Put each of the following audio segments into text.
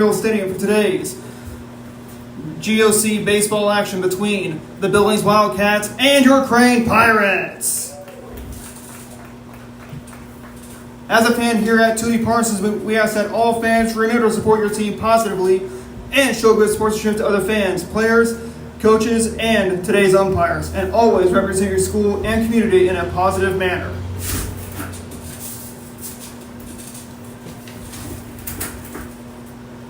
Stadium for today's GOC baseball action between the Billings Wildcats and your Crane Pirates. As a fan here at Tootie Parsons, we ask that all fans remember to support your team positively and show good sportsmanship to other fans, players, coaches, and today's umpires, and always represent your school and community in a positive manner.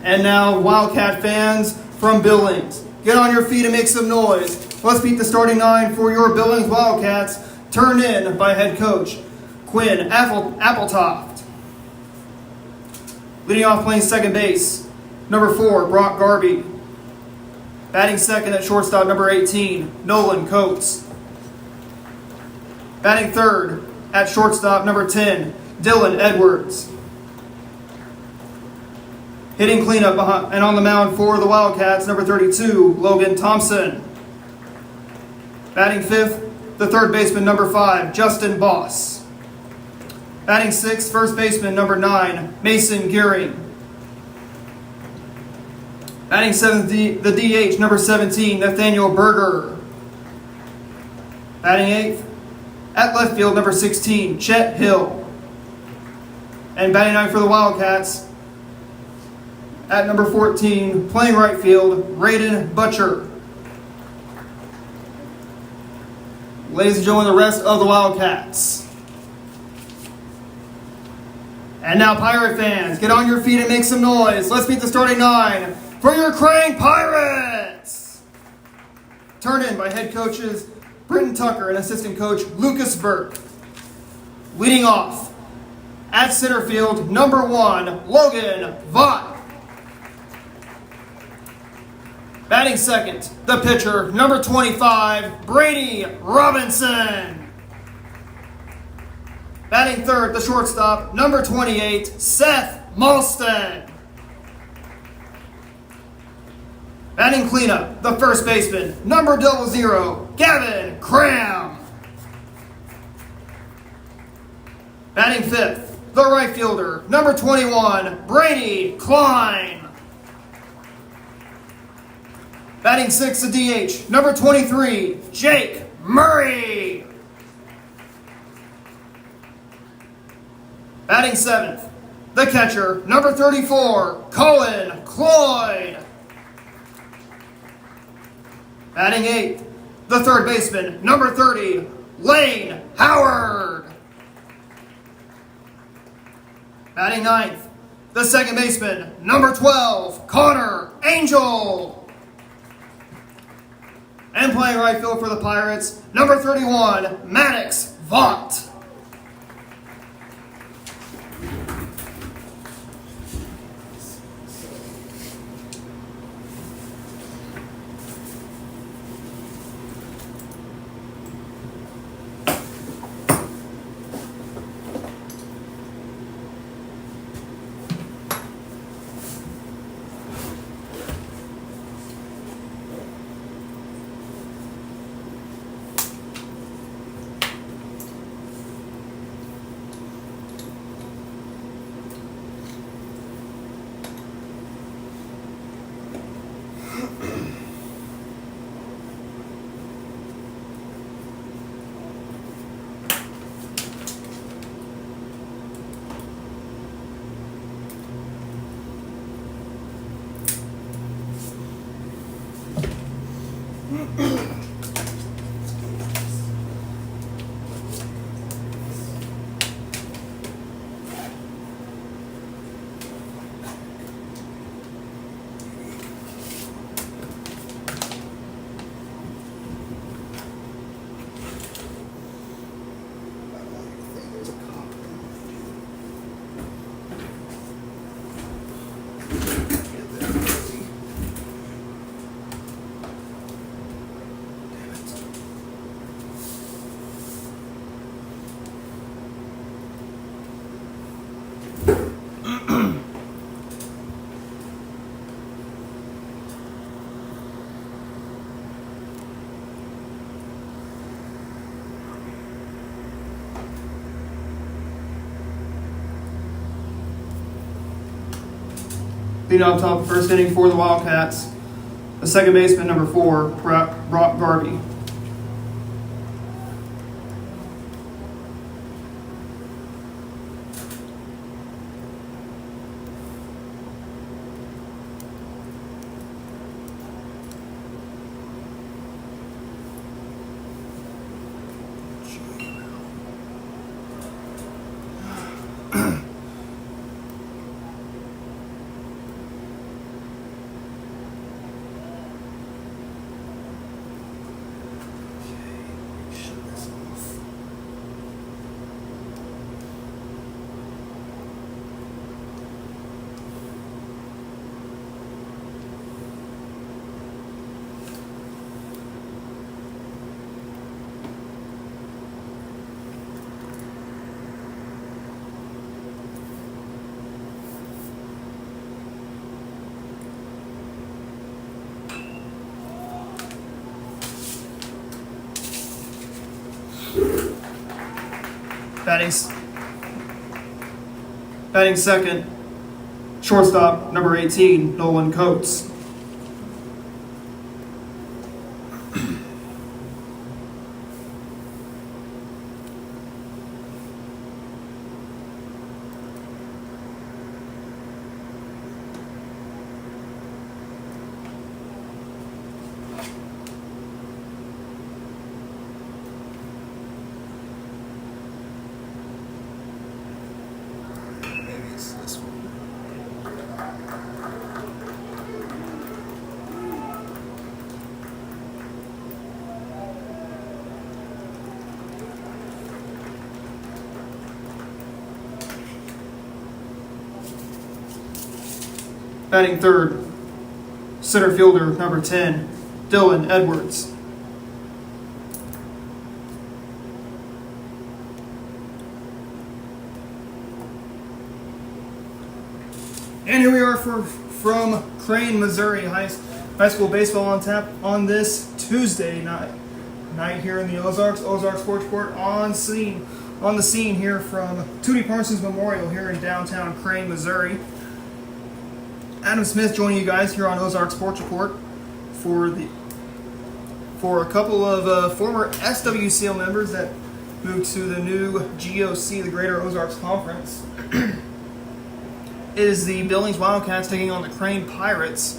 And now, Wildcat fans from Billings, get on your feet and make some noise. Let's beat the starting nine for your Billings Wildcats, turned in by head coach Quinn Appletoft. Leading off playing second base, number 4, Brock Garby. Batting second at shortstop, number 18, Nolan Coates. Batting third at shortstop, number 10, Dylan Edwards. Hitting cleanup behind, and on the mound for the Wildcats, number 32, Logan Thompson. Batting fifth, the third baseman, number 5, Justin Boss. Batting sixth, first baseman, number 9, Mason Gearing. Batting seventh, the DH, number 17, Nathaniel Berger. Batting eighth, at left field, number 16, Chet Hill. And batting ninth for the Wildcats, at number 14, playing right field, Raiden Butcher. Ladies and gentlemen, the rest of the Wildcats. And now, Pirate fans, get on your feet and make some noise. Let's beat the starting nine for your Crane Pirates. Turned in by head coaches Britton Tucker and assistant coach Lucas Burke. Leading off, at center field, number 1, Logan Vaught. Batting second, the pitcher, number 25, Brady Robinson. Batting third, the shortstop, number 28, Seth Malston. Batting cleanup, the first baseman, number 00, Gavin Cram. Batting fifth, the right fielder, number 21, Brady Klein. Batting sixth, the DH, number 23, Jake Murray. Batting seventh, the catcher, number 34, Colin Cloyd. Batting eighth, the third baseman, number 30, Lane Howard. Batting ninth, the second baseman, number 12, Connor Angel. And playing right field for the Pirates, number 31, Maddox Vaught. Leading off top, first inning for the Wildcats, the second baseman, number 4, Brock Garvey. Batting second, shortstop, number 18, Nolan Coates. Batting third, center fielder, number 10, Dylan Edwards. And here we are from Crane, Missouri, high school baseball on tap on this Tuesday night here in the Ozarks Sports Court on the scene here from Tootie Parsons Memorial here in downtown Crane, Missouri. Adam Smith joining you guys here on Ozark Sports Report for a couple of former SWCL members that moved to the new GOC, the Greater Ozarks Conference. It is the Billings Wildcats taking on the Crane Pirates.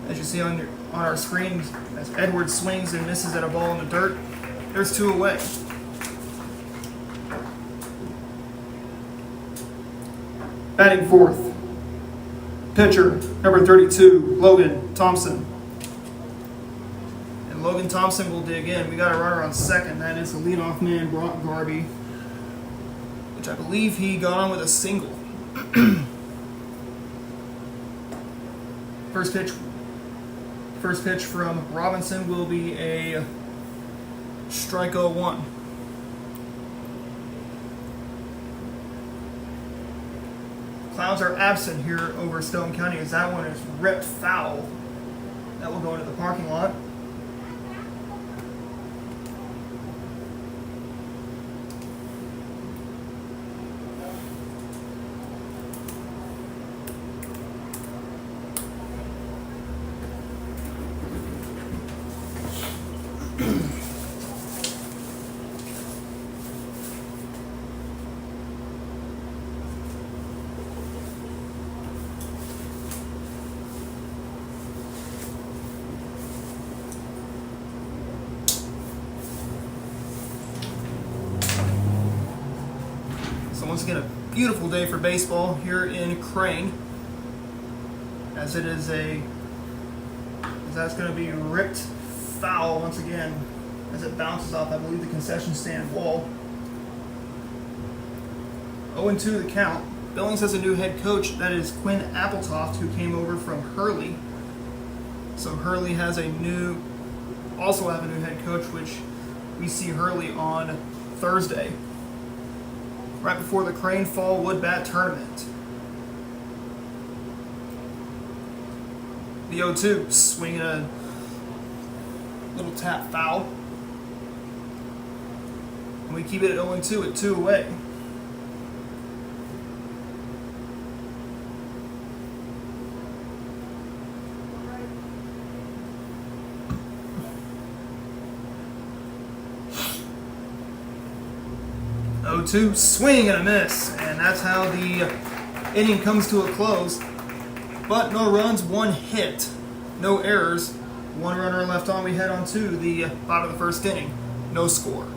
As you see on our screen, as Edwards swings and misses at a ball in the dirt, there's 2 away. Batting fourth, pitcher, number 32, Logan Thompson. And Logan Thompson will dig in. We got a runner on second. That is the leadoff man, Brock Garvey, which I believe he got on with a single. First pitch from Robinson will be a strike 0-1. Clouds are absent here over Stone County as that one is ripped foul. That will go into the parking lot. Once again, a beautiful day for baseball here in Crane, as that's going to be ripped foul once again as it bounces off, I believe, the concession stand wall. 0-2 the count. Billings has a new head coach, that is Quinn Appletoft, who came over from Hurley. So Hurley also have a new head coach, which we see Hurley on Thursday, right before the Crane Fall Wood Bat Tournament. The 0-2, swinging a little tap foul. And we keep it at 0-2 at 2 away. 0-2, swing and a miss, and that's how the inning comes to a close. But no runs, one hit, no errors, one runner left on. We head on to the bottom of the first inning, no score.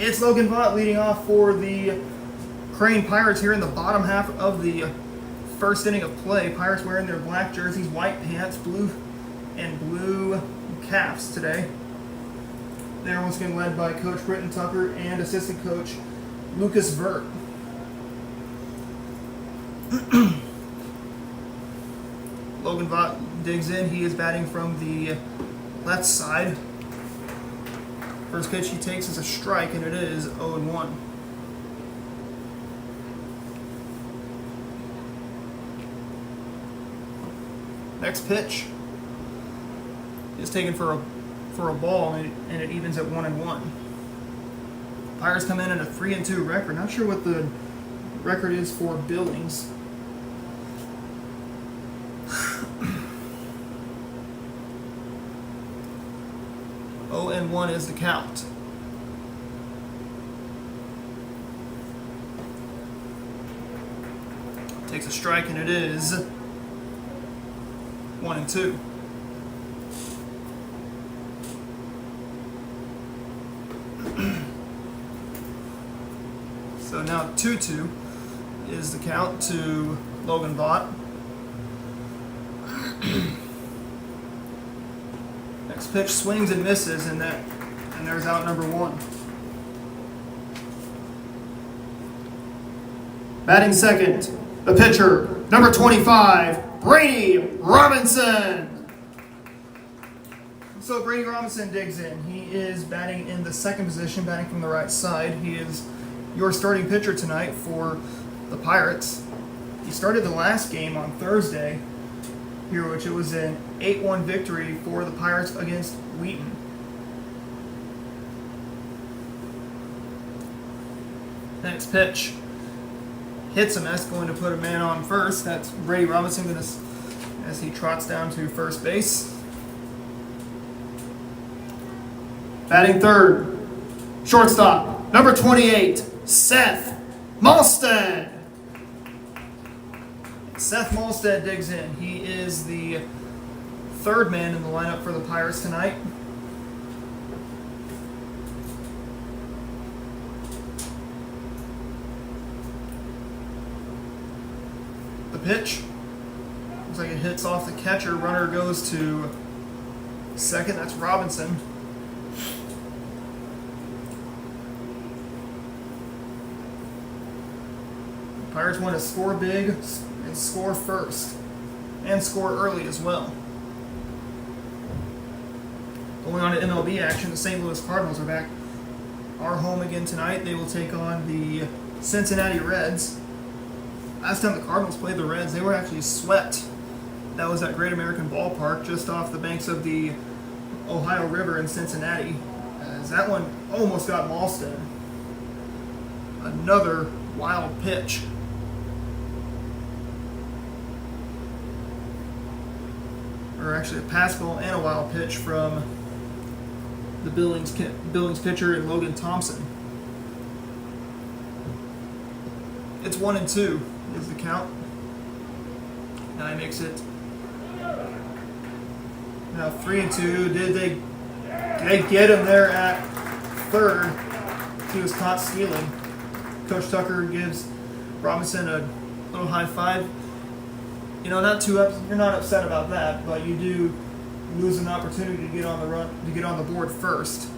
It's Logan Vaught leading off for the Crane Pirates here in the bottom half of the first inning of play. Pirates wearing their black jerseys, white pants, blue caps today. They're once again led by Coach Britton Tucker and assistant coach Lucas Vert. Logan Vaught digs in. He is batting from the left side. First pitch he takes is a strike, and it is 0-1. Next pitch is taken for a ball, and it evens at 1-1. Pirates come in at a 3-2 record. Not sure what the record is for Billings. And 1 is the count. Takes a strike, and it is 1-2. So now 2-2 is the count to Logan Vaught. Next pitch swings and misses, and there's out number 1. Batting second, the pitcher, number 25, Brady Robinson. So Brady Robinson digs in. He is batting in the second position, batting from the right side. He is your starting pitcher tonight for the Pirates. He started the last game on Thursday here, which it was an 8-1 victory for the Pirates against Wheaton. Next pitch. Hits him. That's going to put a man on first. That's Brady Robinson going to, as he trots down to first base. Batting third, shortstop, number 28, Seth Malstead. Seth Malstead digs in. He is the third man in the lineup for the Pirates tonight. The pitch. Looks like it hits off the catcher. Runner goes to second. That's Robinson. The Pirates want to score big and score first. And score early as well. Going on to MLB action, the St. Louis Cardinals are home again tonight. They will take on the Cincinnati Reds. Last time the Cardinals played the Reds, they were actually swept. That was at Great American Ballpark, just off the banks of the Ohio River in Cincinnati. As that one almost got Malstead. Another wild pitch. Or actually a pass ball and a wild pitch from the Billings pitcher and Logan Thompson. It's 1-2 is the count. Now he makes it. Now 3-2. Did they get him there at third? He was caught stealing. Coach Tucker gives Robinson a little high five. You know, you're not upset about that, but you do lose an opportunity to get on the board first.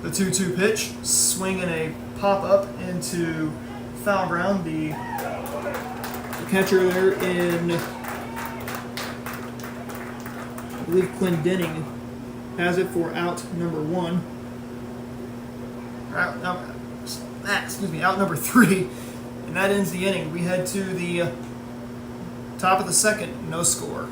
The 2-2 pitch, swing and a pop up into foul ground. The catcher there in, I believe, Clendenning has it for out number 1. Out number 3, and that ends the inning. We head to the top of the second, no score.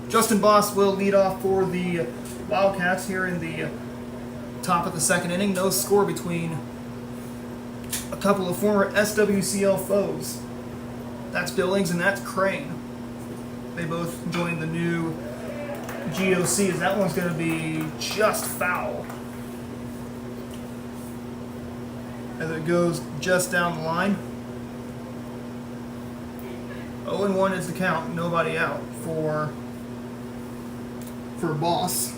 Justin Boss will lead off for the Wildcats here in the top of the second inning. No score between a couple of former SWCL foes. That's Billings and that's Crane. They both joined the new GOCs. That one's going to be just foul, as it goes just down the line. 0-1 is the count. Nobody out for Boss.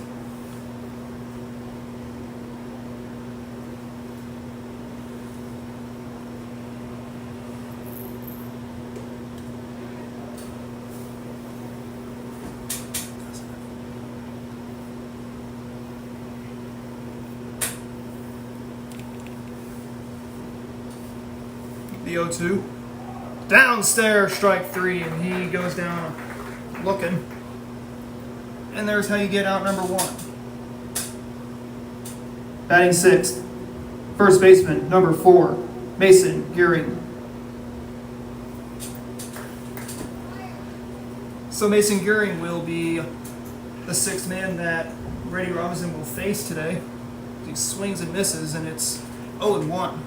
The 0-2. Downstairs, strike 3, and he goes down looking. And there's how you get out number 1. Batting 6th, first baseman, number 4, Mason Gearing. So Mason Gearing will be the 6th man that Brady Robinson will face today. He swings and misses, and it's 0-1.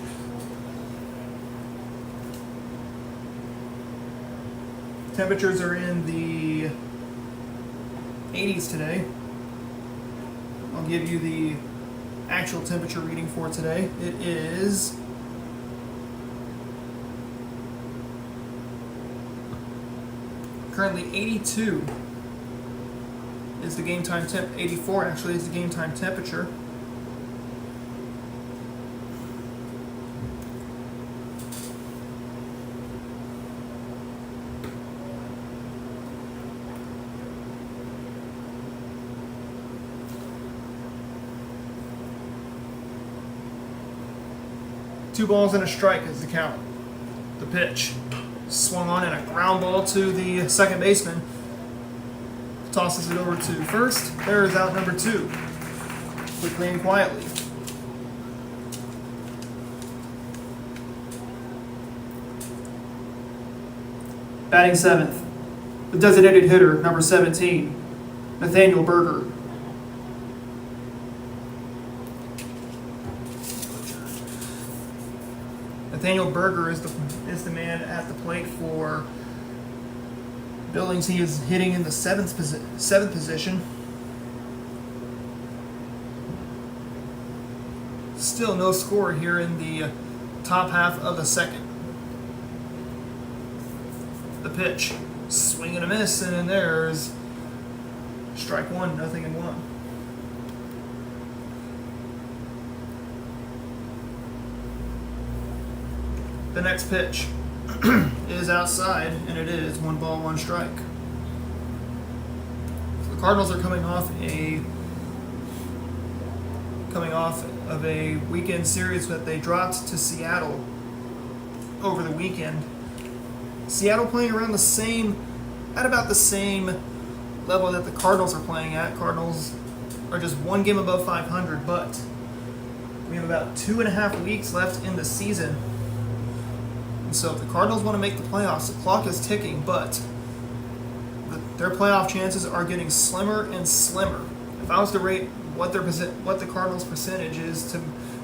Temperatures are in the 80s today. I'll give you the actual temperature reading for today. It is currently 82 is the game time temp. 84 actually is the game time temperature. Two balls and a strike is the count. The pitch swung on and a ground ball to the second baseman. Tosses it over to first. There is out number 2. Quickly and quietly. Batting 7th, the designated hitter, number 17, Nathaniel Berger. Nathaniel Berger is the man at the plate for Billings. He is hitting in the seventh position. Still no score here in the top half of the second. The pitch, swing and a miss, and then there's strike 1, 0-1. The next pitch is outside, and it is 1 ball, 1 strike. So the Cardinals are coming off of a weekend series that they dropped to Seattle over the weekend. Seattle playing around at about the same level that the Cardinals are playing at. Cardinals are just 1 game above 500, but we have about 2.5 weeks left in the season. So if the Cardinals want to make the playoffs, the clock is ticking, but their playoff chances are getting slimmer and slimmer. If I was to rate what the Cardinals' percentage is to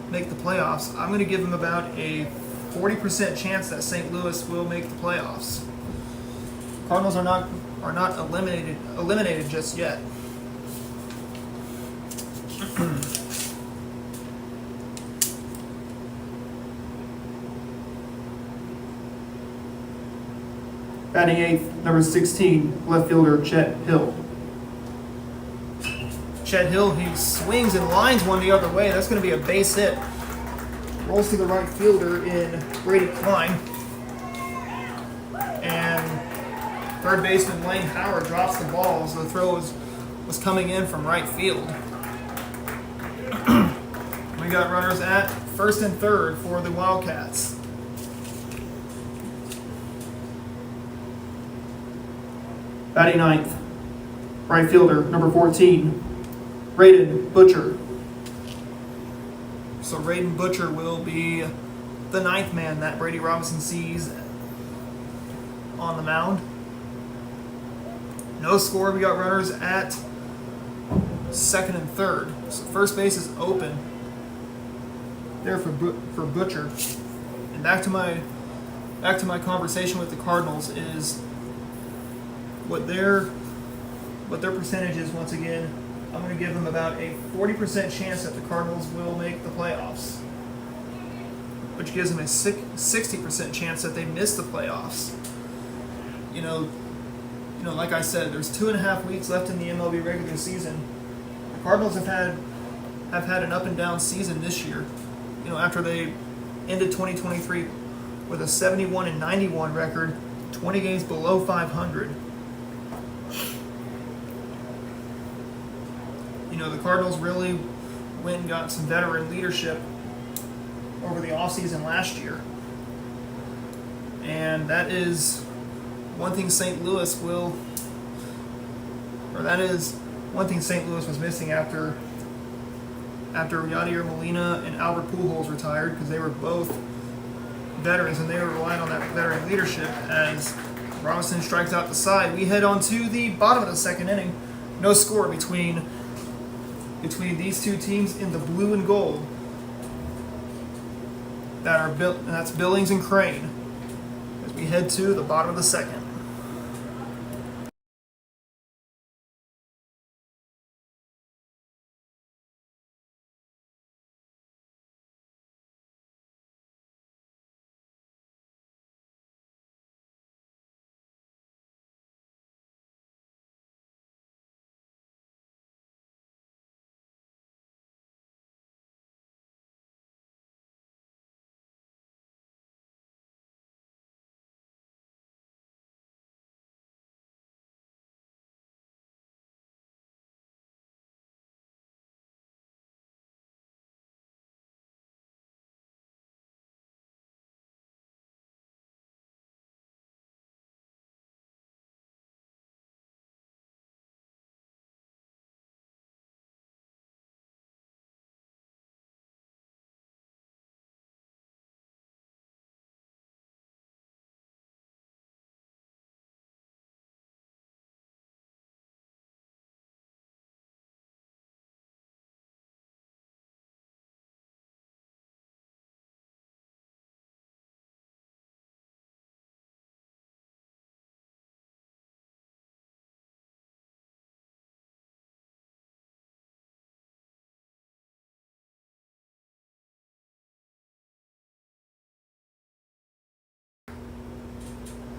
make the playoffs, I'm going to give them about a 40% chance that St. Louis will make the playoffs. Cardinals are not eliminated just yet. Batting 8th, number 16, left fielder Chet Hill. Chet Hill, he swings and lines one the other way. That's going to be a base hit. Rolls to the right fielder in Brady Klein. And third baseman Lane Howard drops the ball as the throw was coming in from right field. We got runners at first and third for the Wildcats. Batting 9th, right fielder, number 14, Raiden Butcher. So Raiden Butcher will be the 9th man that Brady Robinson sees on the mound. No score. We got runners at second and third. So first base is open there for Butcher. And back to my conversation with the Cardinals is what their percentage is. Once again, I'm going to give them about a 40% chance that the Cardinals will make the playoffs, which gives them a 60% chance that they miss the playoffs. You know, like I said, there's 2.5 weeks left in the MLB regular season. The Cardinals have had an up and down season this year. After they ended 2023 with a 71-91 record, 20 games below 500. The Cardinals really went and got some veteran leadership over the offseason last year. And that is one thing St. Louis was missing after Yadier Molina and Albert Pujols retired, because they were both veterans and they were relying on that veteran leadership. As Robinson strikes out the side, we head on to the bottom of the second inning. No score between these two teams in the blue and gold. That's Billings and Crane. As we head to the bottom of the second.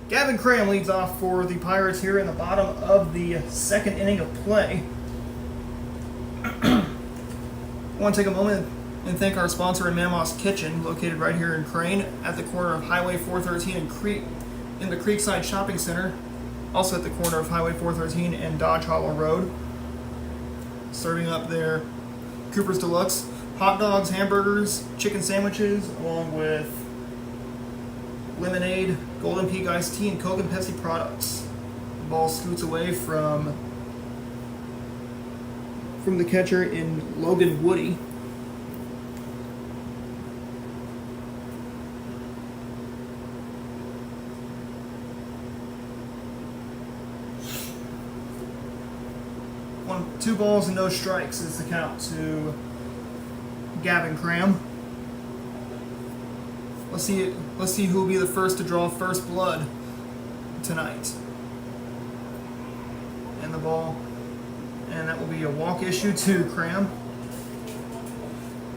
Gavin Cram leads off for the Pirates here in the bottom of the second inning of play. I want to take a moment and thank our sponsor in Mammoth's Kitchen, located right here in Crane at the corner of Highway 413 in the Creekside Shopping Center, also at the corner of Highway 413 and Dodge Hollow Road. Serving up their Cooper's Deluxe hot dogs, hamburgers, chicken sandwiches, along with lemonade, Golden Peak iced tea, and Coke and Pepsi products. The ball scoots away from the catcher in Logan Woody. Two balls and no strikes is the count to Gavin Cram. Let's see who will be the first to draw first blood tonight. And the ball, and that will be a walk issue to Cram.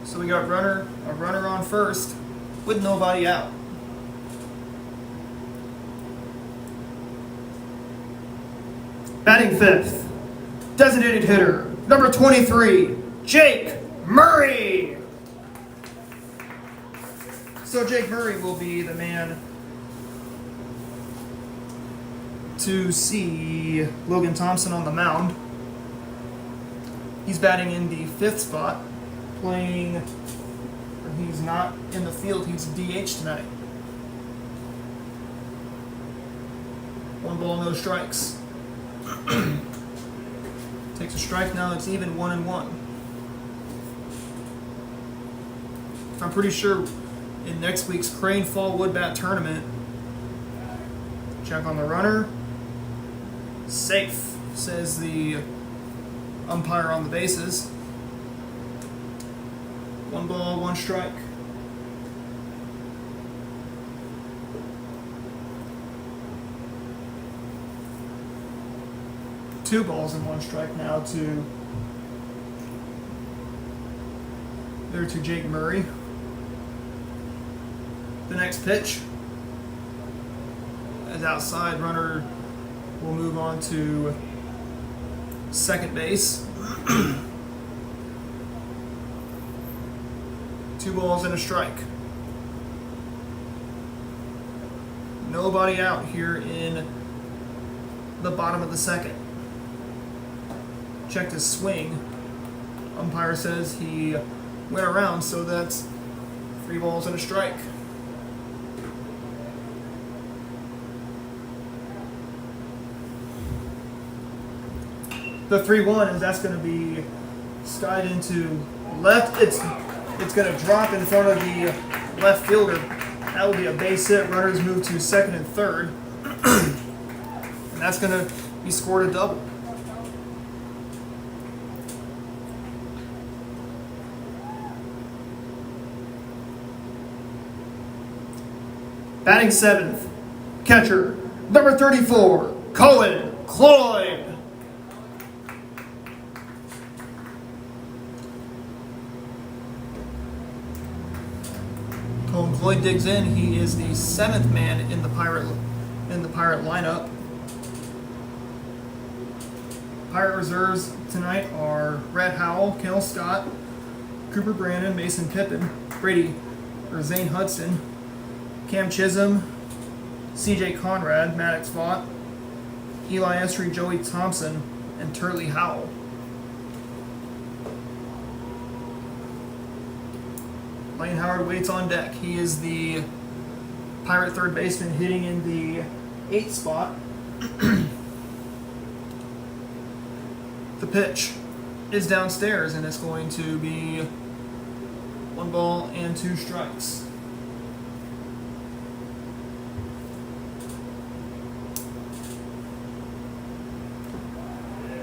So we got a runner on first with nobody out. Batting fifth, designated hitter, number 23, Jake Murray. So Jake Murray will be the man to see Logan Thompson on the mound. He's batting in the fifth spot, he's not in the field, he's DH tonight. 1 ball, no strikes. Takes a strike, now it's even 1-1. I'm pretty sure in next week's Crane Fall Wood Bat Tournament, check on the runner. Safe, says the umpire on the bases. 1 ball, 1 strike. Two balls and 1 strike now to Jake Murray. The next pitch is outside. Runner will move on to second base. 2 balls and a strike. Nobody out here in the bottom of the second. Checked his swing. Umpire says he went around, so that's 3 balls and a strike. The 3-1 is that's going to be skied into left. It's going to drop in front of the left fielder. That will be a base hit. Runners move to second and third. And that's going to be scored a double. Batting seventh, catcher, number 34, Colin Cloyd. Colin Cloyd digs in. He is the seventh man in the Pirate lineup. Pirate reserves tonight are Red Howell, Kel Scott, Cooper Brandon, Mason Pippin, Zane Hudson, Cam Chisholm, C.J. Conrad, Maddox Vaught, Eli Estrie, Joey Thompson, and Turley Howell. Lane Howard waits on deck. He is the Pirate third baseman hitting in the 8th spot. The pitch is downstairs, and it's going to be 1 ball and 2 strikes.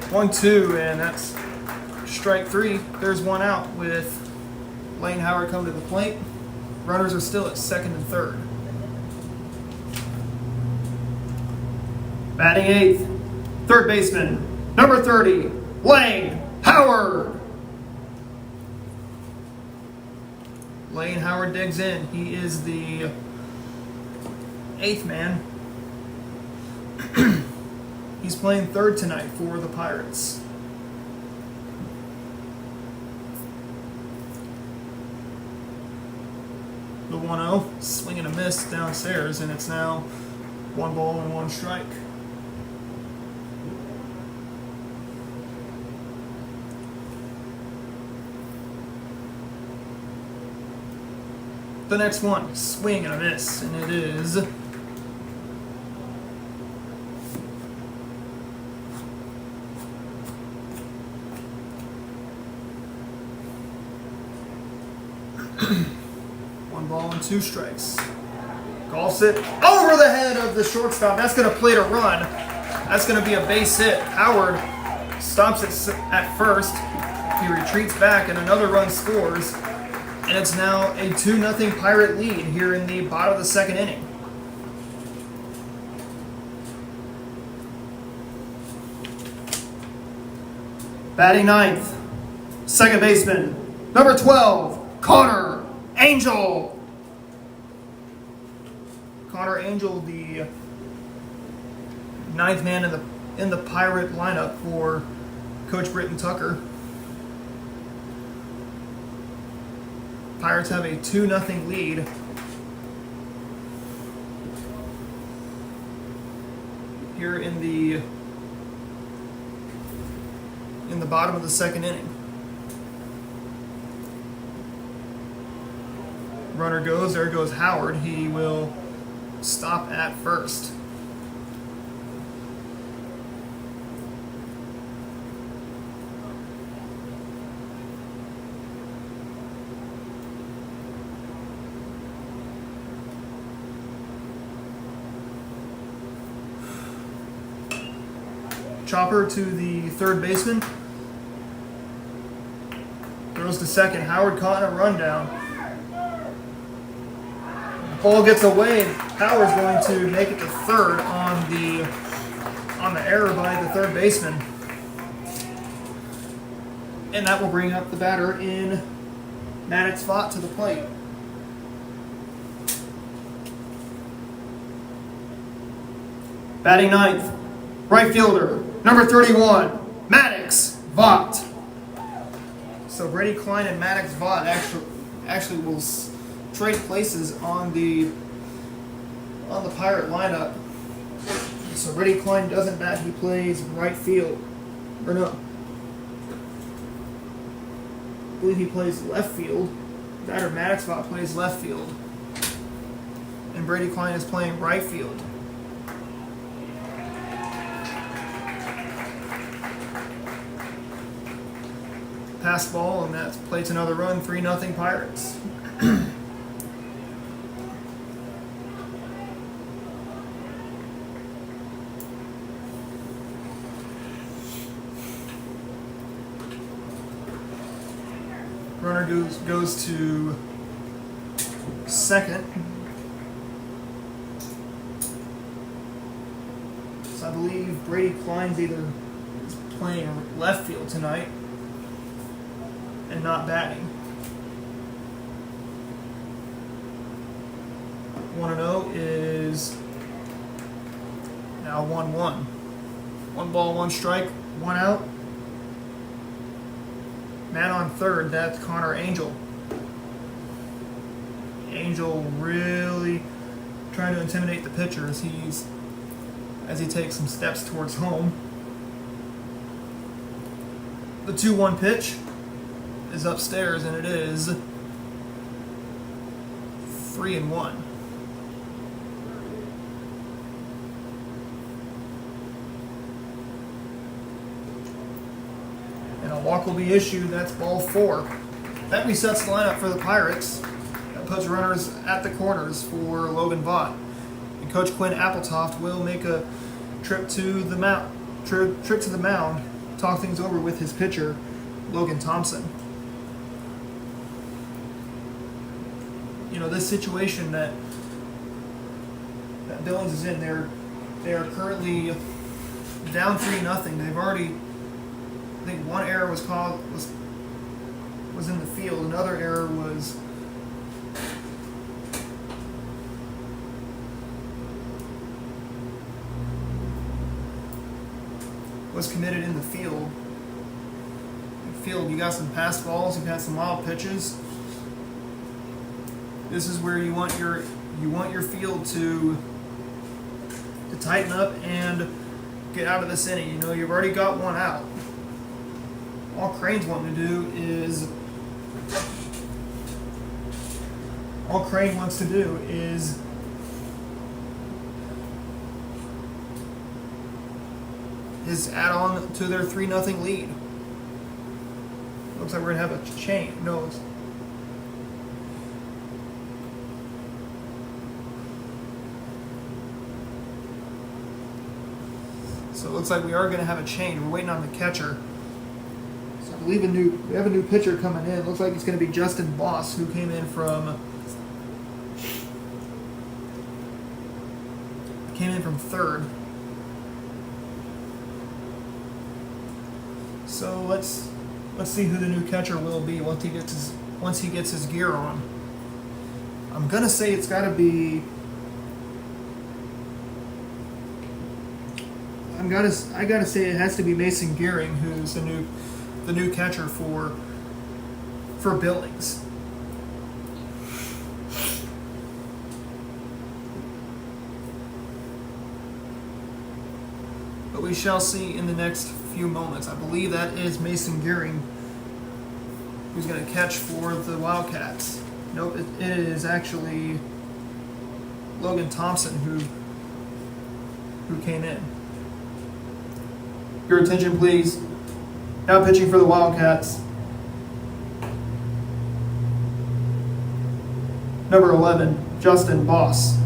1-2, and that's strike 3. There's 1 out with Lane Howard come to the plate. Runners are still at second and third. Batting 8th, third baseman, number 30, Lane Howard. Lane Howard digs in. He is the 8th man. He's playing third tonight for the Pirates. The 1-0, swing and a miss downstairs, and it's now 1 ball and 1 strike. The next one, swing and a miss, and it is one ball and 2 strikes. Golfs it over the head of the shortstop. That's going to plate a run. That's going to be a base hit. Howard stops it at first. He retreats back, and another run scores. And it's now a 2-0 Pirate lead here in the bottom of the 2nd inning. Batting 9th, second baseman, number 12, Connor Angel. Connor Angel, the 9th man in the Pirate lineup for Coach Britton Tucker. Pirates have a 2-0 lead. Here in the bottom of the 2nd inning. Runner goes, there goes Howard. He will stop at first. Chopper to the third baseman. Throws to second. Howard caught in a rundown. Ball gets away. Howard's going to make it to third on the error by the third baseman. And that will bring up the batter in Maddox Vaught to the plate. Batting 9th, right fielder, number 31, Maddox Vaught. So Brady Klein and Maddox Vaught actually will trade places on the Pirate lineup. So Brady Klein doesn't bat, he plays right field. Or no. I believe he plays left field. Batter Maddox Vaught plays left field. And Brady Klein is playing right field. Pass ball, and that plays another run, 3-0 Pirates. Runner goes to second. So I believe Brady Klein's either is playing left field tonight and not batting. 1-0 is now 1-1. 1 ball, 1 strike, 1 out. Man on third, that's Connor Angel. Angel really trying to intimidate the pitcher as he takes some steps towards home. The 2-1 pitch is upstairs, and it is 3-1. And a walk will be issued. That's ball 4. That resets the lineup for the Pirates. That puts runners at the corners for Logan Vaught. And Coach Quinn Appletoft will make a trip to the mound. Talk things over with his pitcher, Logan Thompson. You know, this situation that Billings is in, they are currently down 3-0. They've already, I think, one error was in the field. Another error was committed in the field. You got some pass balls, you've had some wild pitches. This is where you want your field to tighten up and get out of this inning. You know, you've already got 1 out. All Crane wants to do is add on to their 3-0 lead. Looks like we're gonna have a change. No. So it looks like we are going to have a change. We're waiting on the catcher. So I believe we have a new pitcher coming in. Looks like it's going to be Justin Boss, who came in from third. So let's see who the new catcher will be once he gets his gear on. I'm gonna say it's got to be. I gotta say it has to be Mason Gearing, who's the new catcher for Billings. But we shall see in the next few moments. I believe that is Mason Gearing who's going to catch for the Wildcats. Nope, it is actually Logan Thompson who came in. Your attention, please. Now pitching for the Wildcats, number 11, Justin Boss.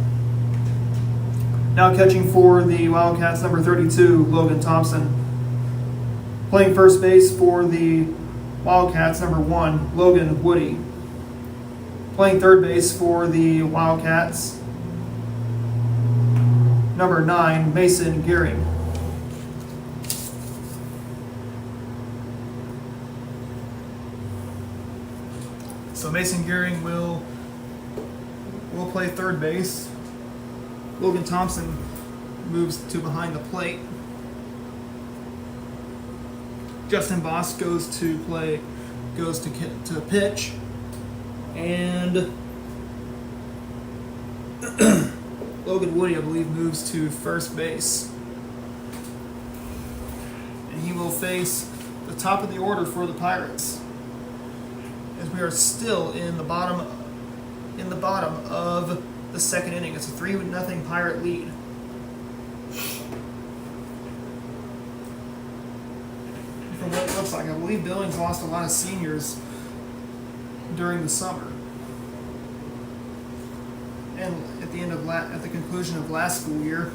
Now catching for the Wildcats, number 32, Logan Thompson. Playing first base for the Wildcats, number 1, Logan Woody. Playing third base for the Wildcats, number 9, Mason Gearing. So Mason Gearing will play third base. Logan Thompson moves to behind the plate. Justin Boss goes to pitch, and Logan Woody, I believe, moves to first base. And he will face the top of the order for the Pirates, as we are still in the bottom of the second inning. It's a 3-0 Pirate lead. From what it looks like, like. I believe Billings lost a lot of seniors during the summer. And at the conclusion of last school year.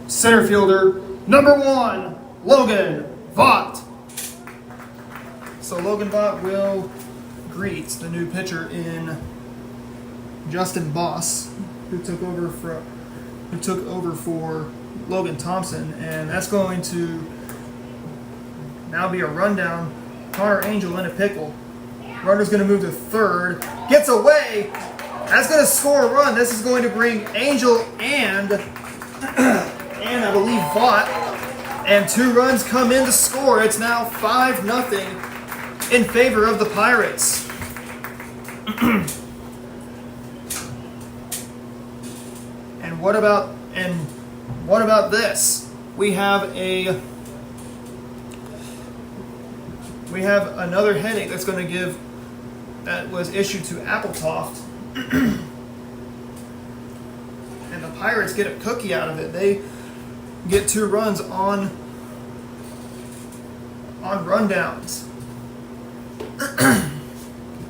Center fielder, number 1, Logan Vaught. So Logan Vaught will greet the new pitcher in Justin Boss, who took over for Logan Thompson, and that's going to now be a rundown. Connor Angel in a pickle. Runner's going to move to third. Gets away. That's going to score a run. This is going to bring Angel and I believe Vaught, and 2 runs come in to score. It's now 5-0 in favor of the Pirates. And what about this? We have another headache that was issued to Appletoft. And the Pirates get a cookie out of it. They get 2 runs on rundowns.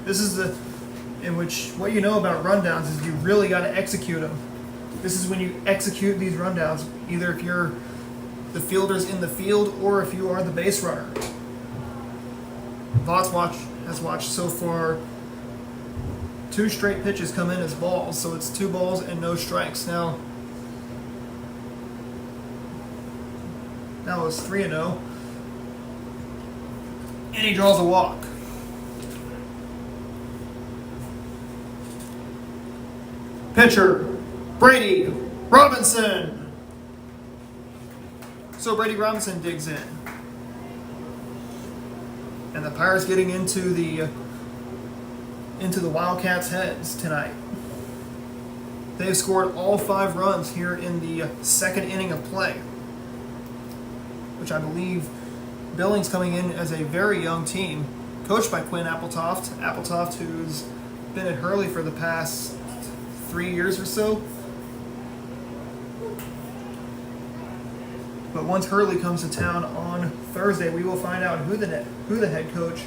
This is what you know about rundowns is you really got to execute them. This is when you execute these rundowns, either if you're the fielders in the field or if you are the base runner. Vaught has watched so far 2 straight pitches come in as balls, so it's 2 balls and no strikes. Now it's 3-0, and he draws a walk. Pitcher, Brady Robinson. So Brady Robinson digs in. And the Pirates getting into the Wildcats' heads tonight. They've scored all 5 runs here in the second inning of play, which I believe Billings coming in as a very young team, coached by Quinn Appletoft. Appletoft, who's been at Hurley for the past 3 years or so. But once Hurley comes to town on Thursday, we will find out who the head coach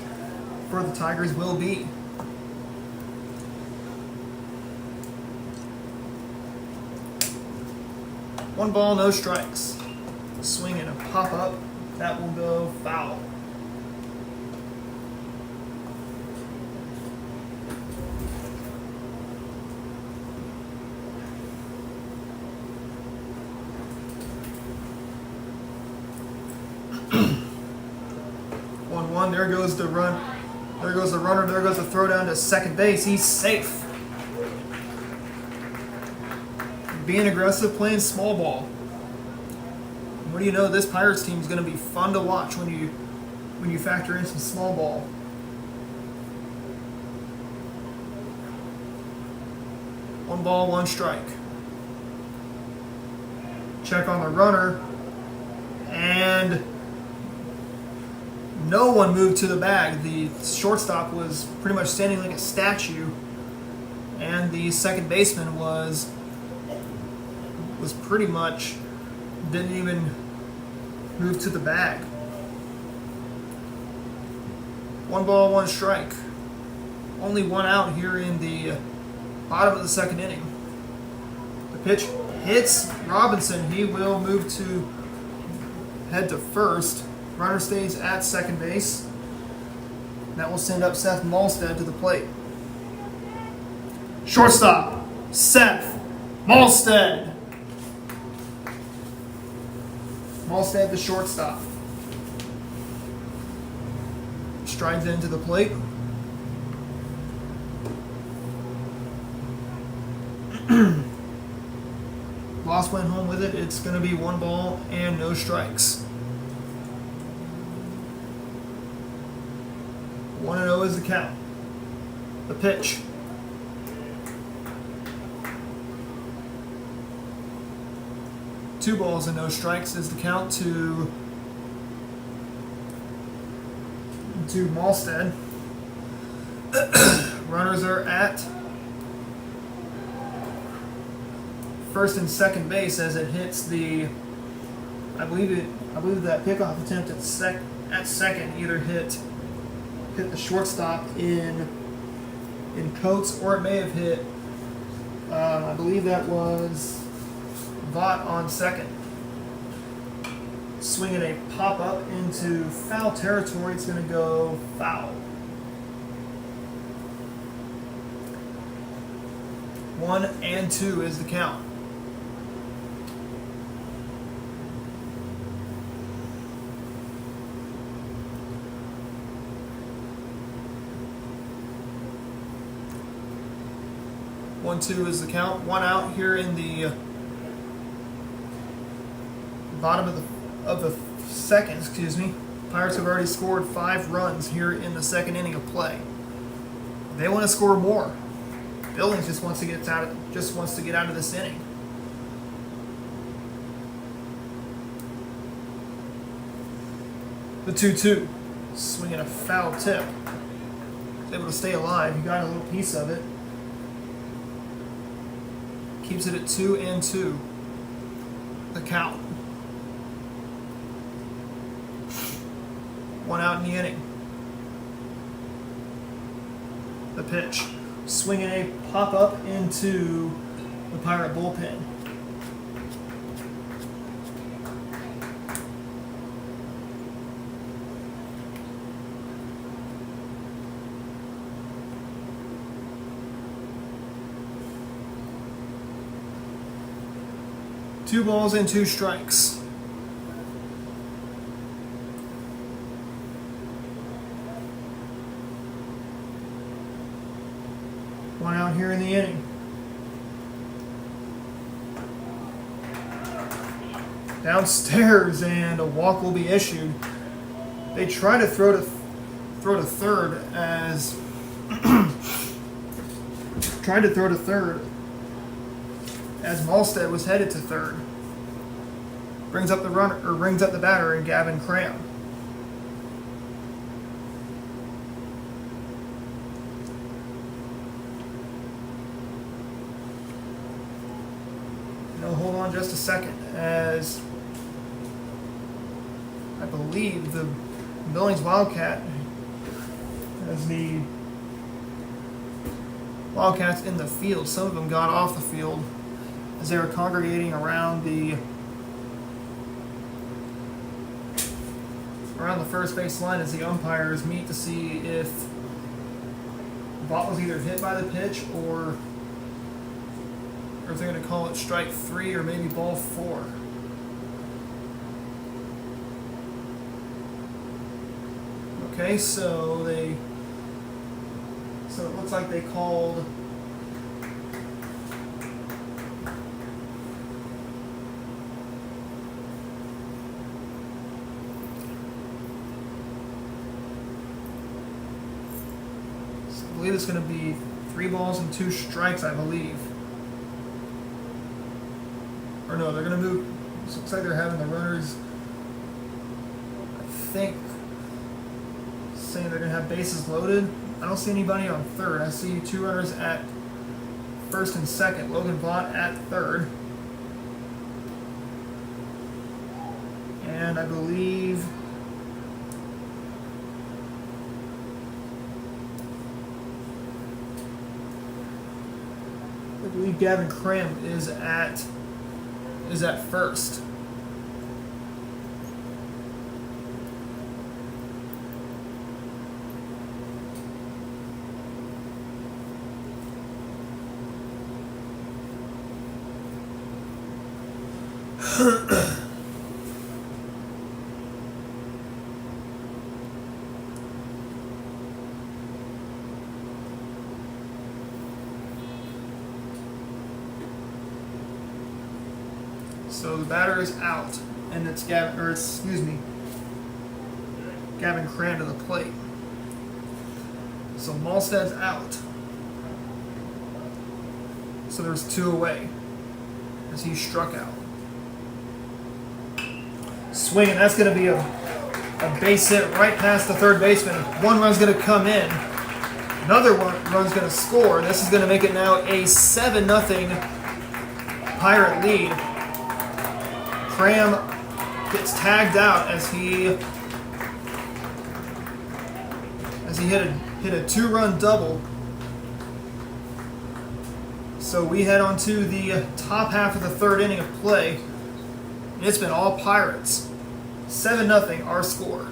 for the Tigers will be. One ball, no strikes. Swing and a pop up. That will go foul. There goes the run. There goes the runner. There goes the throw down to second base. He's safe. Being aggressive, playing small ball. What do you know? This Pirates team is going to be fun to watch when you factor in some small ball. One ball, one strike. Check on the runner, and no one moved to the bag. The shortstop was pretty much standing like a statue, and the second baseman was pretty much didn't even move to the bag. One ball, one strike. Only 1 out here in the bottom of the second inning. The pitch hits Robinson. He will move to head to first. Runner stays at second base. That will send up Seth Malstead to the plate. Shortstop, Seth Malstead. Malstead, the shortstop. Strides into the plate. Lost Moss went home with it. It's going to be 1 ball and no strikes. 1-0 is the count. The pitch. Two balls and no strikes is the count to Malstead. Runners are at first and second base as it hits the. I believe that pickoff attempt at second either hit the shortstop in Coates, or it may have hit. I believe that was Vaught on second. Swinging a pop up into foul territory. It's going to go foul. 1-2 is the count. One, 2 is the count. 1 out here in the bottom of the second. Pirates have already scored 5 runs here in the second inning of play. They want to score more. Billings just wants to get out of this inning. The 2-2, swinging a foul tip. Was able to stay alive. He got a little piece of it. Keeps it at 2-2. The count. 1 out in the inning. The pitch. Swinging a pop-up into the Pirate bullpen. Two balls and 2 strikes. One out here in the inning. Downstairs, and a walk will be issued. They try to throw to third as Malstead was headed to third. Brings up the batter, and Gavin Cram. Hold on just a second, as I believe the Billings Wildcats in the field. Some of them got off the field as they were congregating around the first base line as the umpires meet to see if Vaught was either hit by the pitch or if they're going to call it strike 3 or maybe ball 4. Okay, so it looks like they called I believe it's going to be 3 balls and 2 strikes, I believe. Or no, they're going to move. It looks like they're having the runners, I think, saying they're going to have bases loaded. I don't see anybody on third. I see 2 runners at first and second. Logan Vaught at third. And I believe Gavin Cram is at first. So the batter is out, and it's Gavin Cram to the plate. So Malstead's out. So there's 2 away as he struck out. Swing, and that's going to be a base hit right past the third baseman. 1 run's going to come in. Another run's going to score. This is going to make it now a 7-0 Pirate lead. Cram gets tagged out as he hit a 2-run double. So we head on to the top half of the 3rd inning of play. It's been all Pirates. 7-0 our score.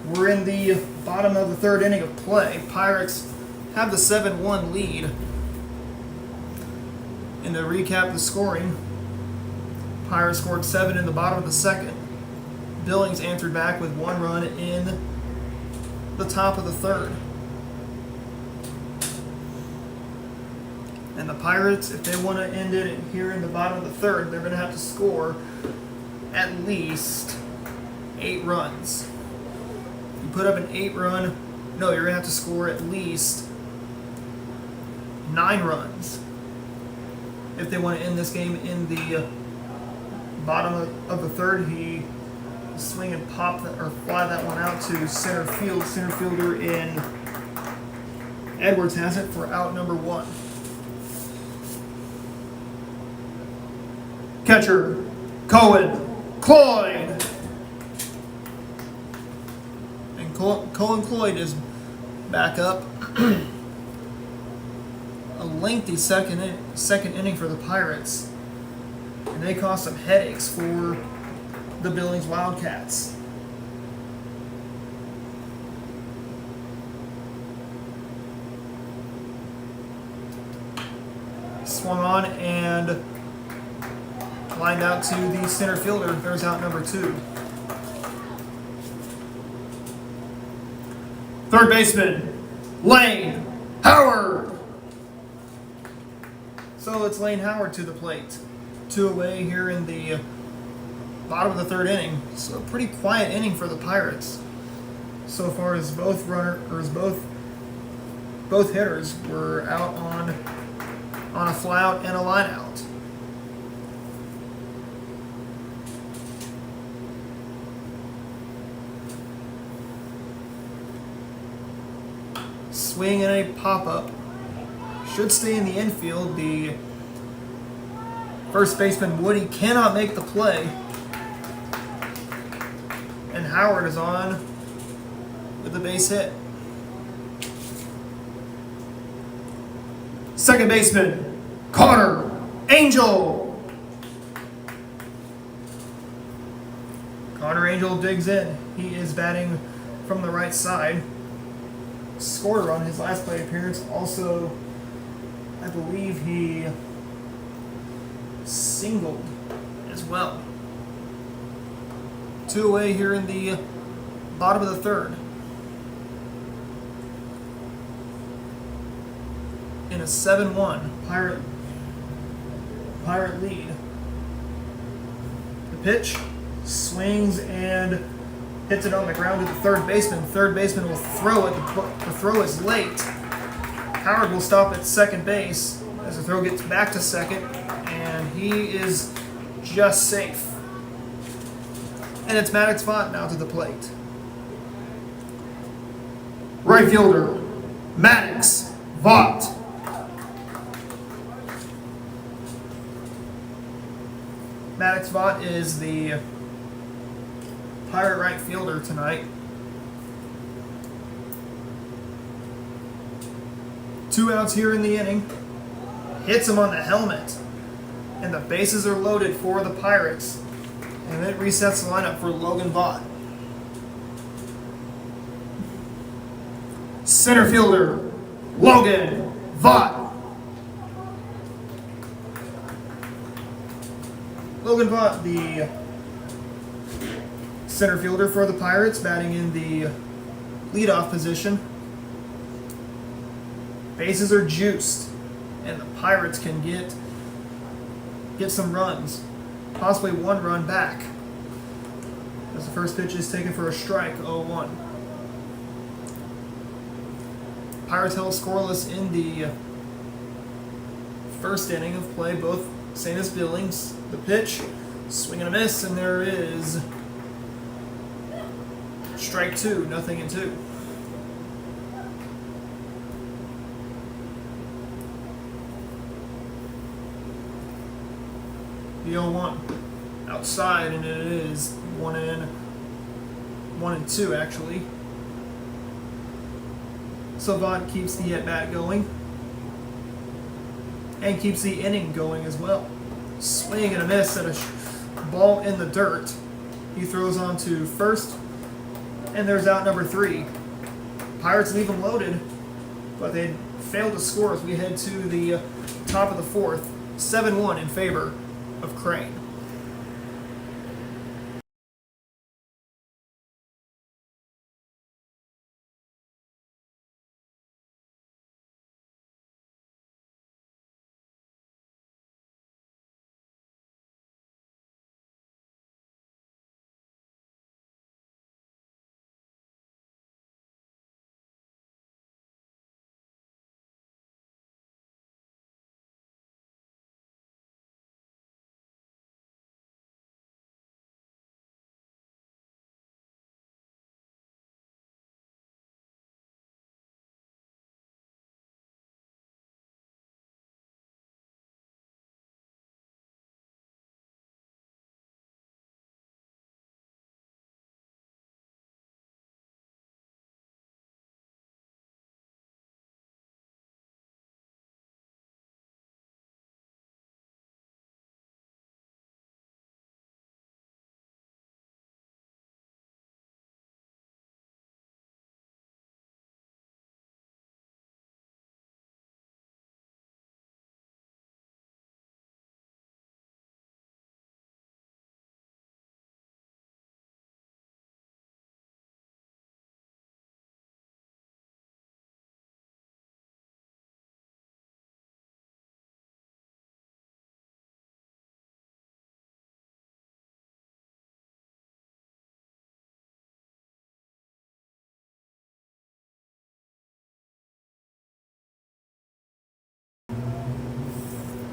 We're in the bottom of the third inning of play. Pirates have the 7-1 lead. And to recap the scoring, Pirates scored 7 in the bottom of the second. Billings answered back with 1 run in the top of the third. And the Pirates, if they want to end it here in the bottom of the third, they're going to have to score at least 8 runs. You put up an 8-run, no, you're going to have to score at least 9 runs if they want to end this game in the bottom of the third. He swing and pop that, or fly that one out to center field. Center fielder in Edwards has it for out number 1. Catcher, Cloyd. And Cloyd is back up. A lengthy second inning for the Pirates. And they caused some headaches for the Billings Wildcats. Swung on and lined out to the center fielder. There's out number 2. Third baseman, Lane Howard. So it's Lane Howard to the plate. 2 away here in the bottom of the third inning. So a pretty quiet inning for the Pirates. So far as both hitters were out on a fly out and a line out. Swing and a pop-up. Should stay in the infield. The first baseman, Woody, cannot make the play. And Howard is on with a base hit. Second baseman, Connor Angel. Connor Angel digs in. He is batting from the right side. Scored on his last plate appearance. Also, I believe he singled as well. 2 away here in the bottom of the third. In a 7-1 Pirate lead. The pitch swings and hits it on the ground to the third baseman. Third baseman will throw it. The throw is late. Howard will stop at second base as the throw gets back to second, and he is just safe. And it's Maddox Vaught now to the plate. Right fielder, Maddox Vaught. Maddox Vaught is the Pirate right fielder tonight. 2 outs here in the inning. Hits him on the helmet. And the bases are loaded for the Pirates. And it resets the lineup for Logan Vaught. Center fielder, Logan Vaught. Logan Vaught, the center fielder for the Pirates, batting in the leadoff position. Bases are juiced, and the Pirates can get some runs, possibly 1 run back. As the first pitch is taken for a strike, 0-1. Pirates held scoreless in the first inning of play, both same as Billings. The pitch, swing and a miss, and there is strike 2, 0-2. The 0-1 outside, and it is 1-2 actually. So Vaught keeps the at-bat going and keeps the inning going as well. Swing and a miss at a ball in the dirt. He throws on to first, And there's out number 3. Pirates leave them loaded, but they failed to score as we head to the top of the 4th. 7-1 in favor of Crane.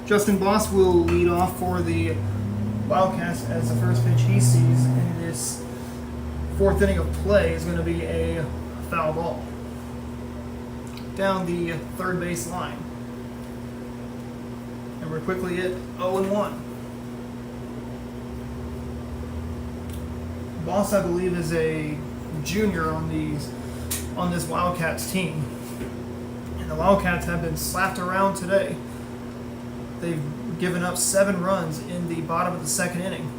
Justin Boss will lead off for the Wildcats as the first pitch he sees in this 4th inning of play is going to be a foul ball down the third base line. And we're quickly at 0-1. Boss, I believe, is a junior on this Wildcats team. And the Wildcats have been slapped around today. They've given up 7 runs in the bottom of the 2nd inning.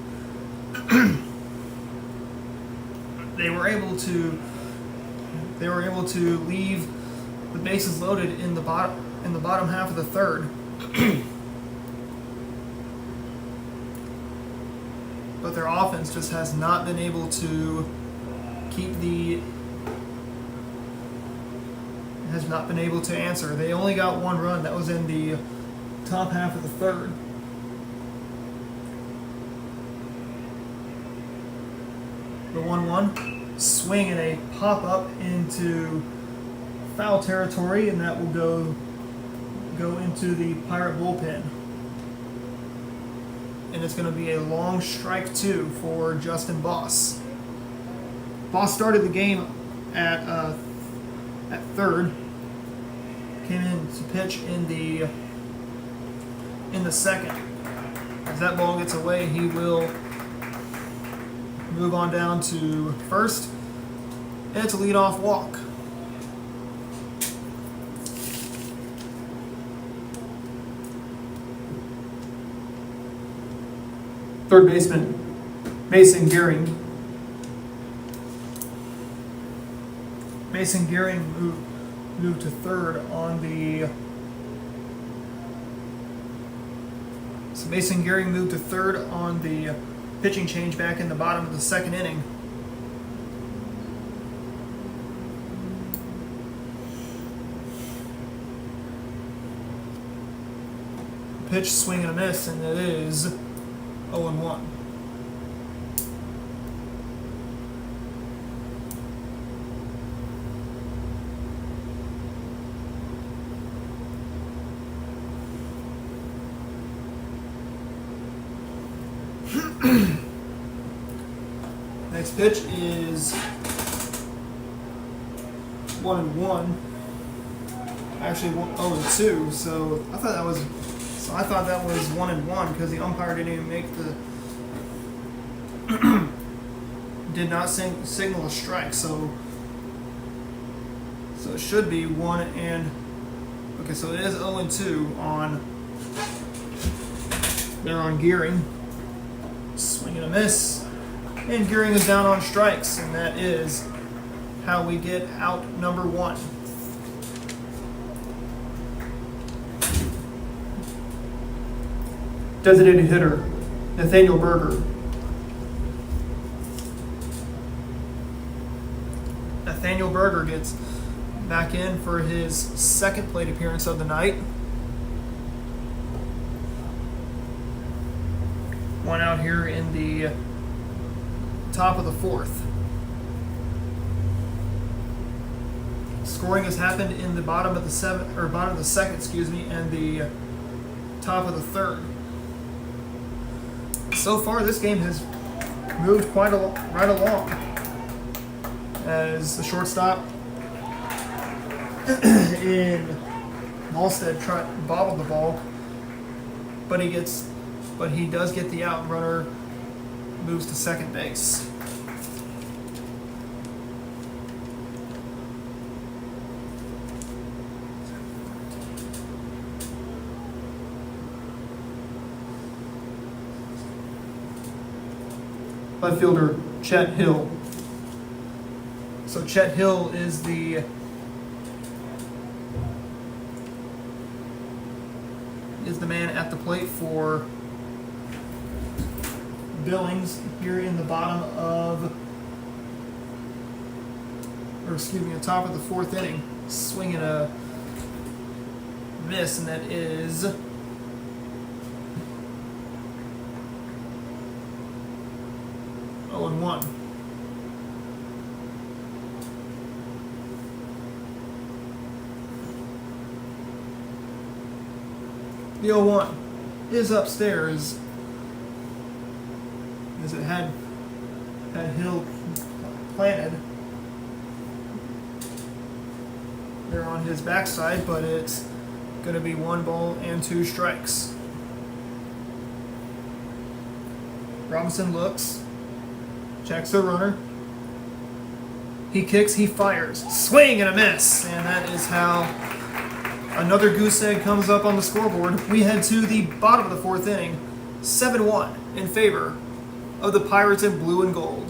They were able to leave the bases loaded in the bottom half of the 3rd. But their offense just has not been able to answer. They only got 1 run. That was in the top half of the 3rd. The 1-1 swing and a pop up into foul territory, and that will go into the Pirate bullpen. And it's going to be a long strike 2 for Justin Boss. Boss started the game at 3rd. Came in to pitch in the 2nd. As that ball gets away, he will move on down to 1st. And it's a leadoff walk. Third baseman Mason Gearing. Mason Gearing moved to 3rd on the. So Mason Gearing moved to 3rd on the pitching change back in the bottom of the 2nd inning. Pitch, swing and a miss, and it is 0-1. Next pitch is 1-1. Actually 0-2. So I thought that was 1-1 because the umpire didn't even make did not signal a strike. So it should be 1 and okay. So it is 0-2 on Gearing. Swing and a miss. And Gearing is down on strikes, and that is how we get out number 1. Designated hitter, Nathaniel Berger. Nathaniel Berger gets back in for his second plate appearance of the night. 1 out here in the top of the 4th. Scoring has happened in the bottom of the 2nd, and the top of the 3rd. So far, this game has moved right along, as the shortstop in Malstead bobbled the ball, but he does get the out. Runner moves to second base. Left fielder Chet Hill. So Chet Hill is the man at the plate for Billings here in the the top of the 4th inning, swinging a miss, and that is 0-1. The 0-1 is upstairs, as it had Hill planted there on his backside, but it's going to be 1 ball and 2 strikes. Robinson looks, checks the runner. He kicks, he fires. Swing and a miss. And that is how another goose egg comes up on the scoreboard. We head to the bottom of the 4th inning, 7-1 in favor of the Pirates in blue and gold.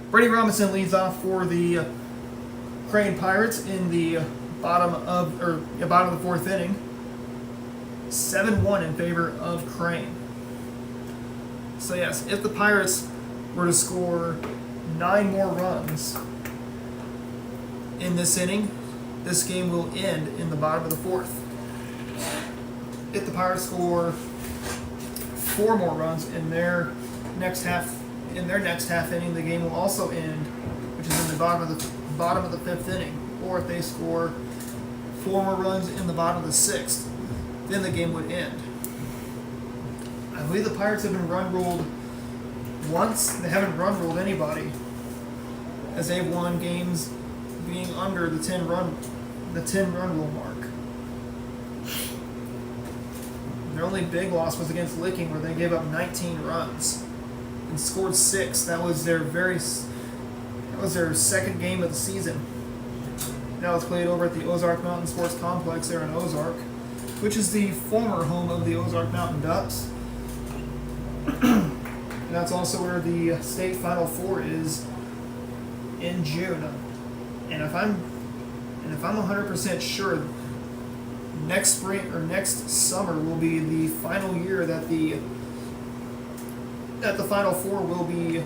Brady Robinson leads off for the Crane Pirates in the bottom of the 4th inning. 7-1 in favor of Crane. So yes, if the Pirates were to score 9 more runs in this inning, this game will end in the bottom of the 4th. If the Pirates score 4 more runs in their next half inning, the game will also end, which is in the bottom of the 5th inning. Or if they score 4 more runs in the bottom of the 6th, then the game would end. I believe the Pirates have been run ruled once. They haven't run ruled anybody, as they've won games being under the 10 run rule mark. Their only big loss was against Licking, where they gave up 19 runs and scored 6. That was their second game of the season. That was played over at the Ozark Mountain Sports Complex there in Ozark, which is the former home of the Ozark Mountain Ducks. And that's also where the state Final Four is in June. And if I'm 100% sure, next spring or next summer will be the final year that the Final Four will be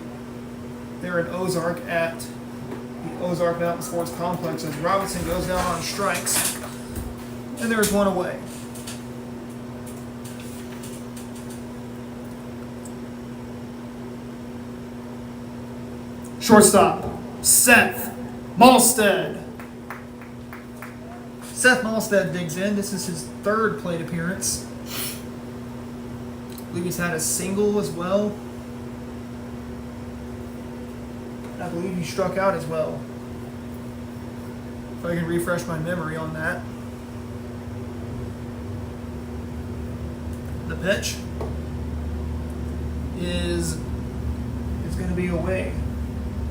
there in Ozark at the Ozark Mountain Sports Complex as Robinson goes down on strikes. And there's one away. Shortstop, Seth Malstead. Seth Malstead digs in. This is his third plate appearance. I believe he's had a single as well. I believe he struck out as well. If I can refresh my memory on that. The pitch is going to be away.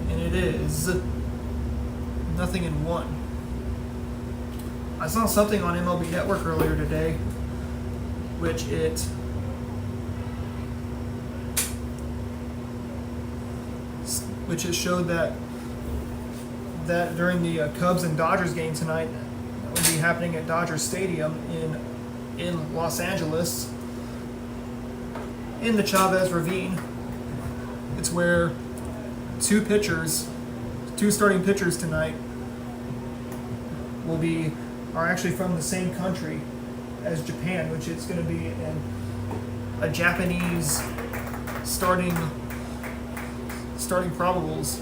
And it is 0-1. I saw something on MLB Network earlier today, which it showed that during the Cubs and Dodgers game tonight, that would be happening at Dodger Stadium in Los Angeles, in the Chavez Ravine. It's where two starting pitchers tonight are actually from the same country as Japan, which is going to be a Japanese starting probables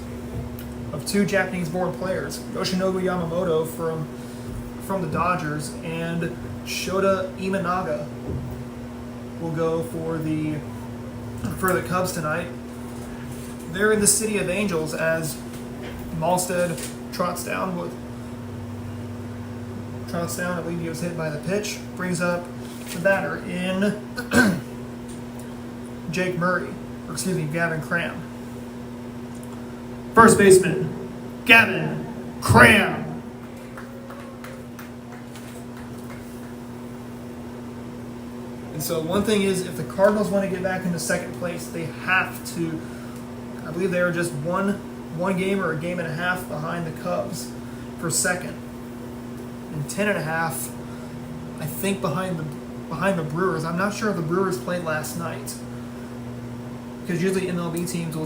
of two Japanese-born players, Yoshinobu Yamamoto from the Dodgers and Shota Imanaga will go for the Cubs tonight. They're in the City of Angels as Malstead trots down. I believe he was hit by the pitch. Brings up the batter in Gavin Cram. First baseman, Gavin Cram. And so one thing is, if the Cardinals want to get back into second place, they have to. I believe they are just one game or a game and a half behind the Cubs for second, and 10.5, I think, behind the Brewers. I'm not sure if the Brewers played last night, because usually MLB teams will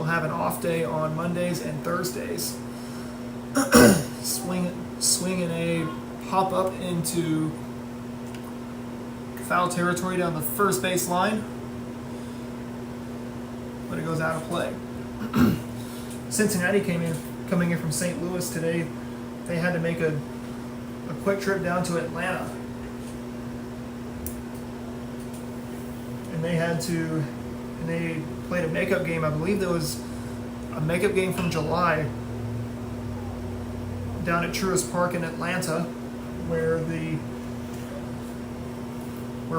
have an off day on Mondays and Thursdays. Swinging a pop up into foul territory down the first base line, but it goes out of play. Cincinnati coming in from St. Louis today. They had to make a quick trip down to Atlanta, and they played a makeup game. I believe there was a makeup game from July down at Truist Park in Atlanta, where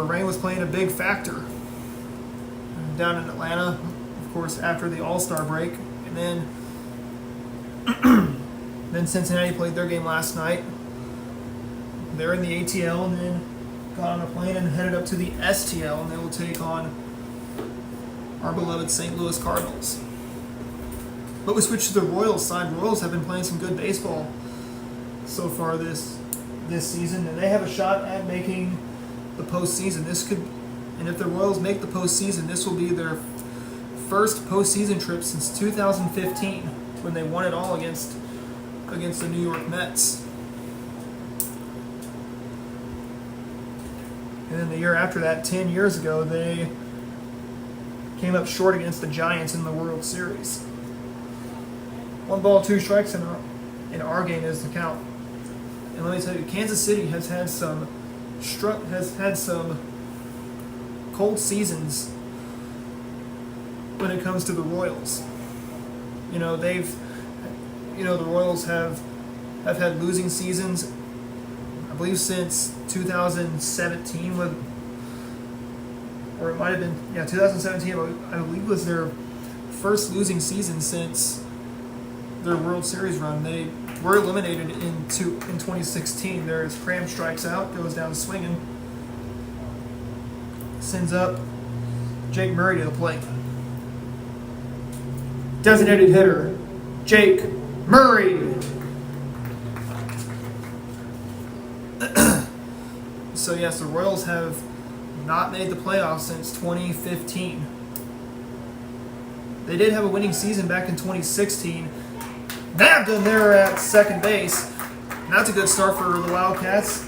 rain was playing a big factor down in Atlanta, of course, after the All-Star break. And then Cincinnati played their game last night. They're in the ATL, and then got on a plane and headed up to the STL, and they will take on our beloved St. Louis Cardinals. But we switch to the Royals side. Royals have been playing some good baseball so far this season, and they have a shot at making the postseason. And if the Royals make the postseason, this will be their first postseason trip since 2015, when they won it all against the New York Mets. And then the year after that, 10 years ago, they came up short against the Giants in the World Series. 1 ball, 2 strikes in our game is the count. And let me tell you, Kansas City has had some has had some cold seasons when it comes to the Royals. You know, the Royals have had losing seasons, I believe since 2017, or it might have been 2017. I believe was their first losing season since their World Series run. They were eliminated in 2016. There's Cram strikes out, goes down swinging, sends up Jake Murray to the plate. Designated hitter, Jake Murray. So yes, the Royals have not made the playoffs since 2015. They did have a winning season back in 2016. Nabbed him there at second base. And that's a good start for the Wildcats.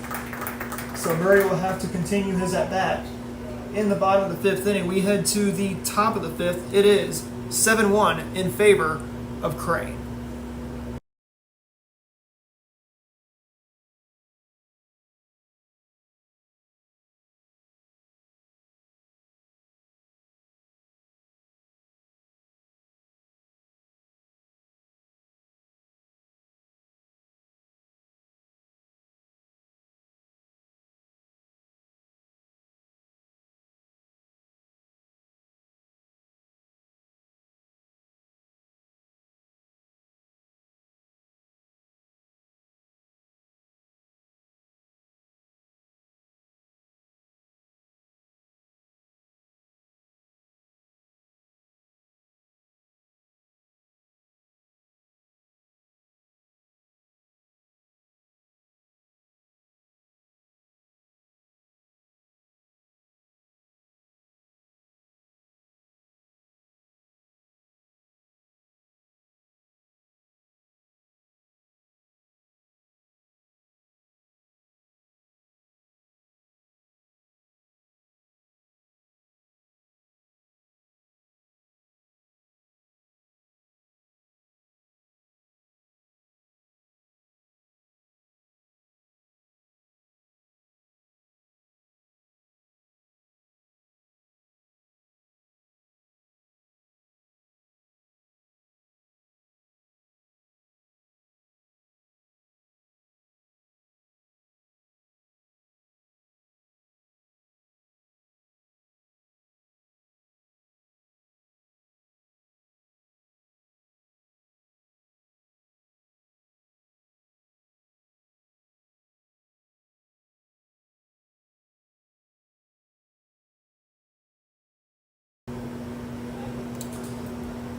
So Murray will have to continue his at-bat. In the bottom of the fifth inning, we head to the top of the fifth. It is 7-1 in favor of Crane.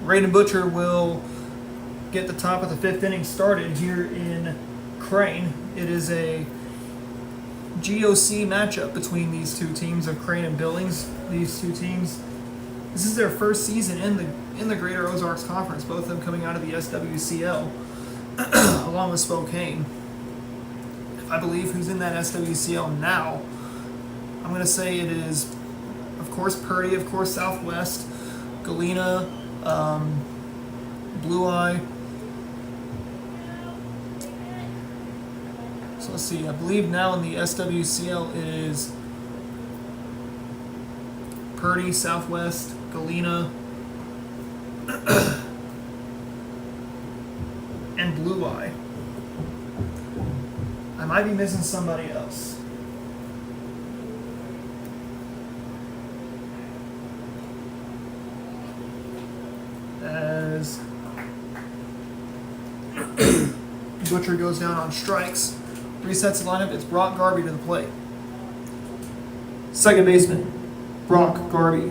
Raiden Butcher will get the top of the fifth inning started here in Crane. It is a GOC matchup between these two teams of Crane and Billings. These two teams, this is their first season in the Greater Ozarks Conference, both of them coming out of the SWCL along with Spokane. If I believe who's in that SWCL now, I'm going to say it is, of course, Purdy, of course, Southwest, Galena, Blue Eye. So let's see, I believe now in the SWCL it is Purdy, Southwest, Galena, and Blue Eye. I might be missing somebody else. As Butcher goes down on strikes, resets the lineup. It's Brock Garvey to the plate. Second baseman, Brock Garvey.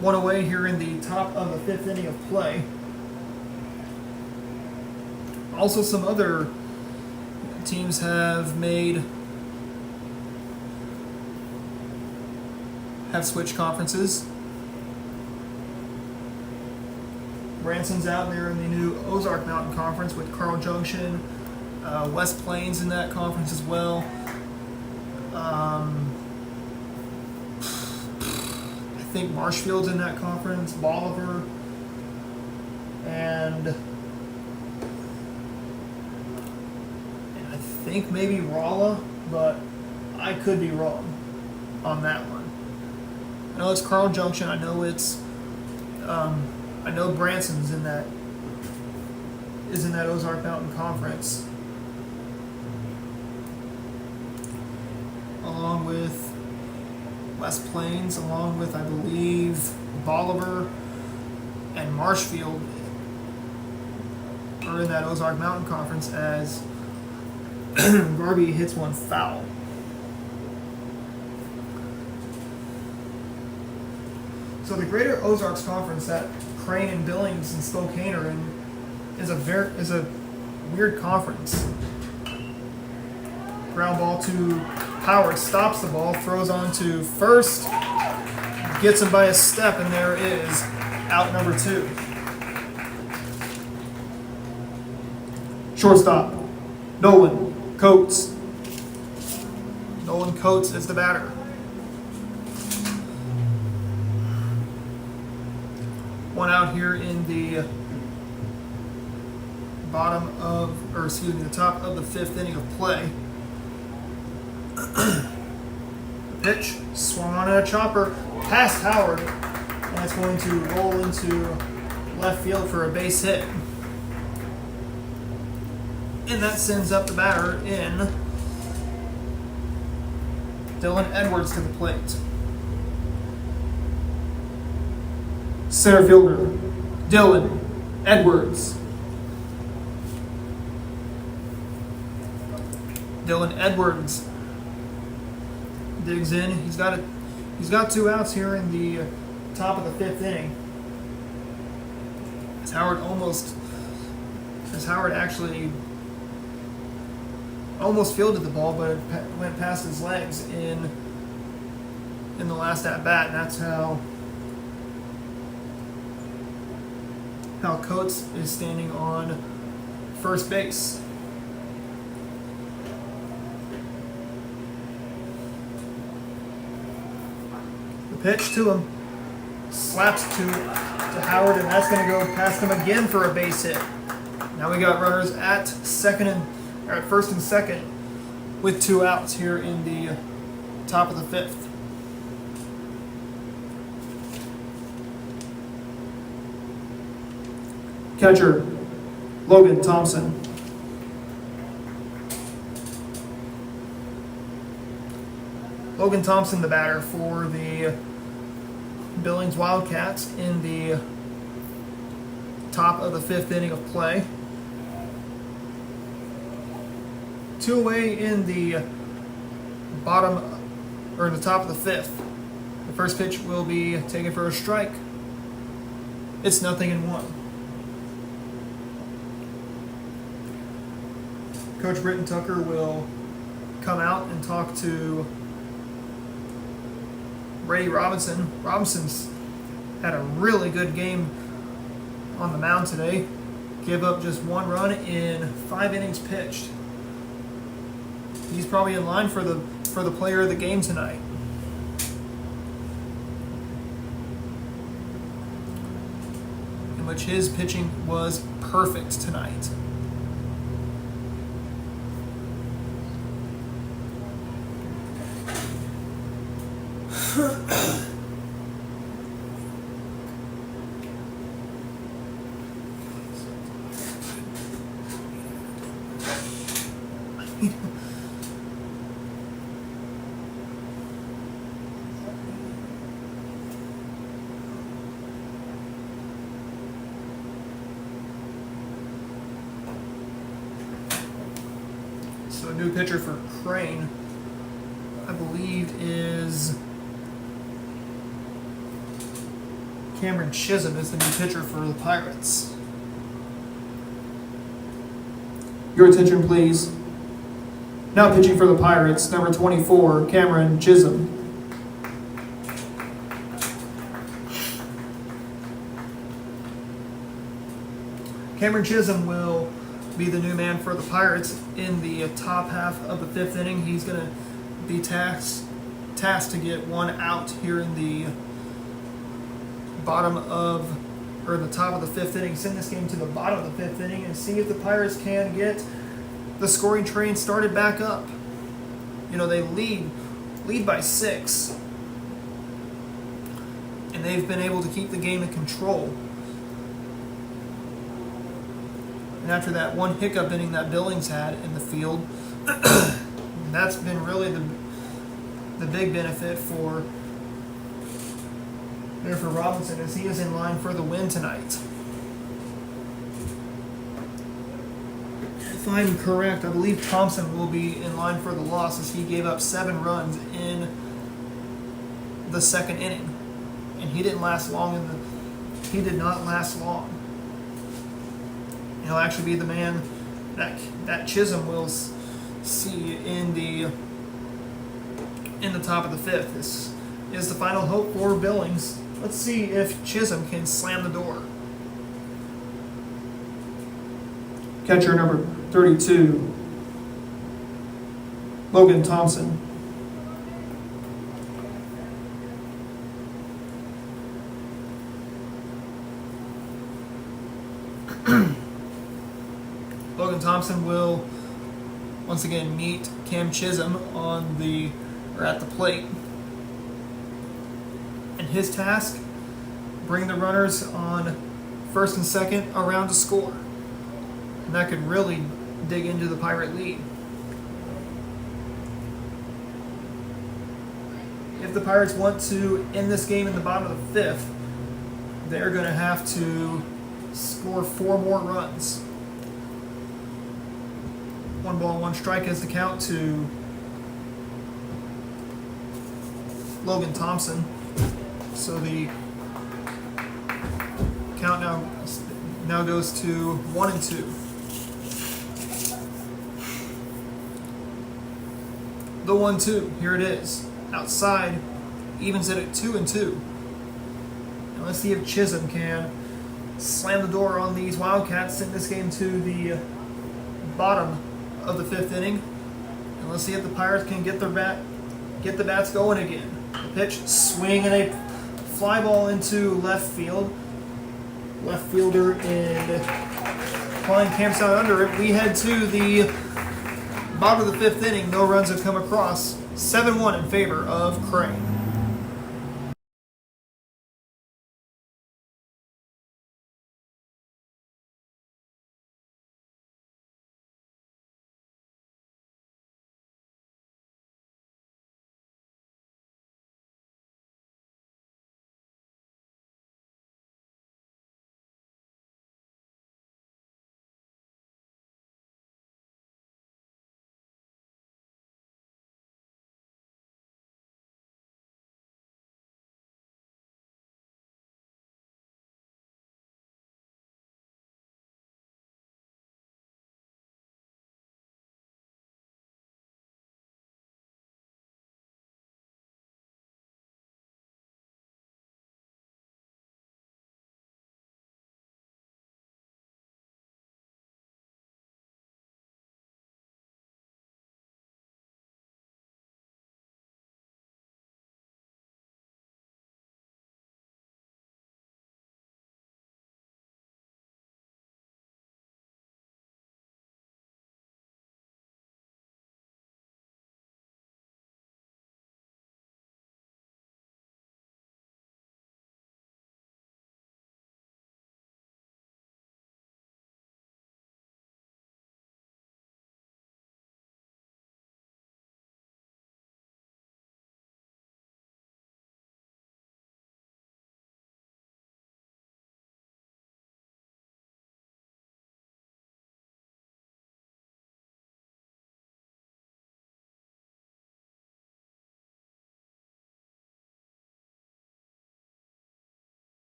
One away here in the top of the fifth inning of play. Also, some other teams have switched conferences. Branson's out there in the new Ozark Mountain Conference with Carl Junction, West Plains in that conference as well. I think Marshfield's in that conference, Bolivar, and think maybe Rolla, but I could be wrong on that one. I know it's Carl Junction. I know it's I know Branson's in that Ozark Mountain Conference, along with West Plains, along with, I believe, Bolivar and Marshfield are in that Ozark Mountain Conference, as Garvey hits one foul. So the Greater Ozarks Conference that Crane and Billings and Spokane are in is a weird conference. Ground ball to Howard, stops the ball, throws on to first, gets him by a step, and there is out number 2. Shortstop, Nolan Coates. Nolan Coates is the batter. One out here in the the top of the 5th inning of play. Pitch, swung on a chopper, past Howard, and it's going to roll into left field for a base hit. And that sends up the batter in Dylan Edwards to the plate. Center fielder, Dylan Edwards. Dylan Edwards digs in. He's got 2 outs here in the top of the 5th inning. As Howard actually almost fielded the ball, but it went past his legs in the last at bat, and that's how Coates is standing on first base. The pitch to him, slaps to Howard, and that's going to go past him again for a base hit. Now we got runners at first and second with 2 outs here in the top of the 5th. Catcher, Logan Thompson. Logan Thompson, the batter for the Billings Wildcats in the top of the 5th inning of play. 2 away in the top of the 5th. The first pitch will be taken for a strike. It's 0-1. Coach Britton Tucker will come out and talk to Brady Robinson. Robinson's had a really good game on the mound today. Gave up just 1 run in 5 innings pitched. He's probably in line for the player of the game tonight. In which his pitching was perfect tonight. So a new pitcher for Crane, I believe, is Cameron Chisholm is the new pitcher for the Pirates. Your attention, please. Now pitching for the Pirates, number 24, Cameron Chisholm. Cameron Chisholm will be the new man for the Pirates in the top half of the 5th inning. He's going to be tasked to get 1 out here in the top of the 5th inning. Send this game to the bottom of the 5th inning and see if the Pirates can get the scoring train started back up. They lead by 6. And they've been able to keep the game in control. And after that one hiccup inning that Billings had in the field, that's been really the big benefit for Robinson, as he is in line for the win tonight. If I'm correct, I believe Thompson will be in line for the loss, as he gave up 7 runs in the second inning, and he didn't last long. He did not last long. He'll actually be the man that Chisholm will see in the top of the 5th. This is the final hope for Billings. Let's see if Chisholm can slam the door. Catcher number 32, Logan Thompson. Logan Thompson will once again meet Cam Chisholm at the plate. And his task, bring the runners on first and second around to score. And that could really dig into the Pirate lead. If the Pirates want to end this game in the bottom of the 5th, they're going to have to score 4 more runs. 1 ball, 1 strike as the count to Logan Thompson. So the count now goes to 1-2. The 1-2, here it is. Outside, evens it at 2-2. Now let's see if Chisholm can slam the door on these Wildcats, send this game to the bottom of the 5th inning. And let's see if the Pirates can get the bats going again. The pitch, swing, and a fly ball into left field. Left fielder and Klein camps out under it. We head to the bottom of the 5th inning. No runs have come across. 7-1 in favor of Crane.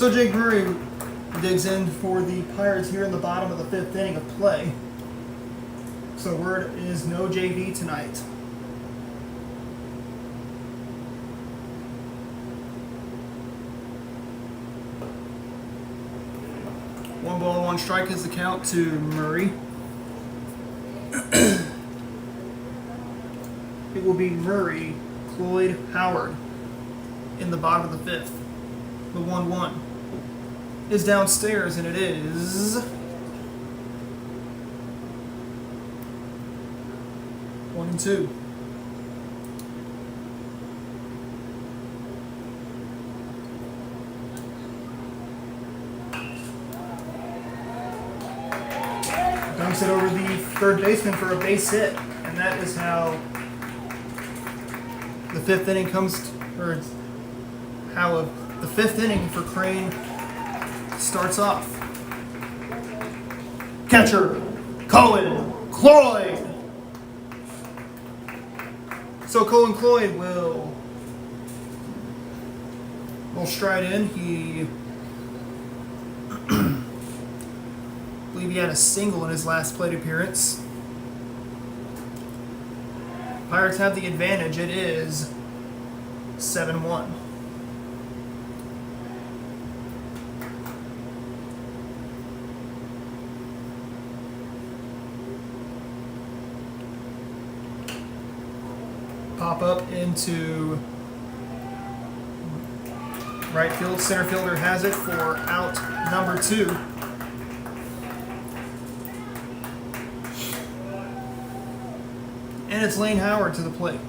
So Jake Murray digs in for the Pirates here in the bottom of the 5th inning of play. So word is no JV tonight. One ball, one strike is the count to Murray. It will be Murray, Cloyd, Howard in the bottom of the 5th. The 1-1 is downstairs, and it is 1-2. Dumps it over the third baseman for a base hit, and that is how the 5th inning comes, or how the 5th inning for Crane starts off. Catcher, Colin Cloyd. So Colin Cloyd will stride in. I believe he had a single in his last plate appearance. Pirates have the advantage. It is 7-1. Pop up into right field. Center fielder has it for out number 2. And it's Lane Howard to the plate.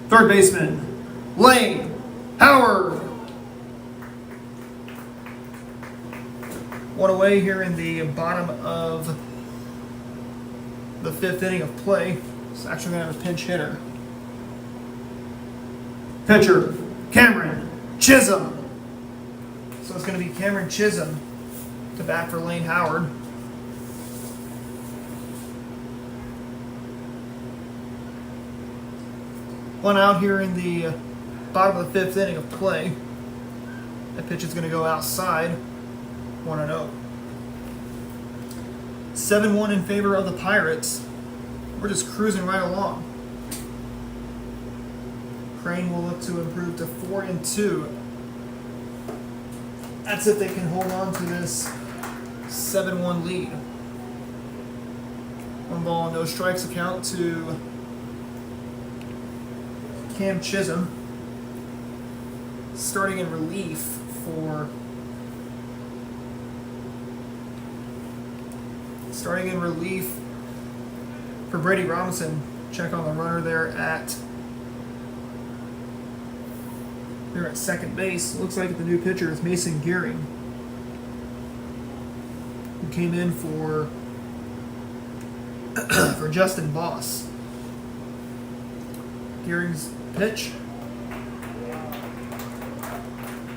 Third baseman, Lane Howard. One away here in the bottom of the 5th inning of play. It's actually going to have a pinch hitter. Pitcher, Cameron Chisholm. So it's going to be Cameron Chisholm to bat for Lane Howard. One out here in the bottom of the 5th inning of play. That pitch is going to go outside. 1-0. 7-1 in favor of the Pirates. We're just cruising right along. Crane will look to improve to 4-2. That's if they can hold on to this 7-1 lead. One ball, no strikes account to Cam Chisholm. Starting in relief for Brady Robinson. Check on the runner there at second base. Looks like the new pitcher is Mason Gearing, who came in for Justin Boss. Gearing's pitch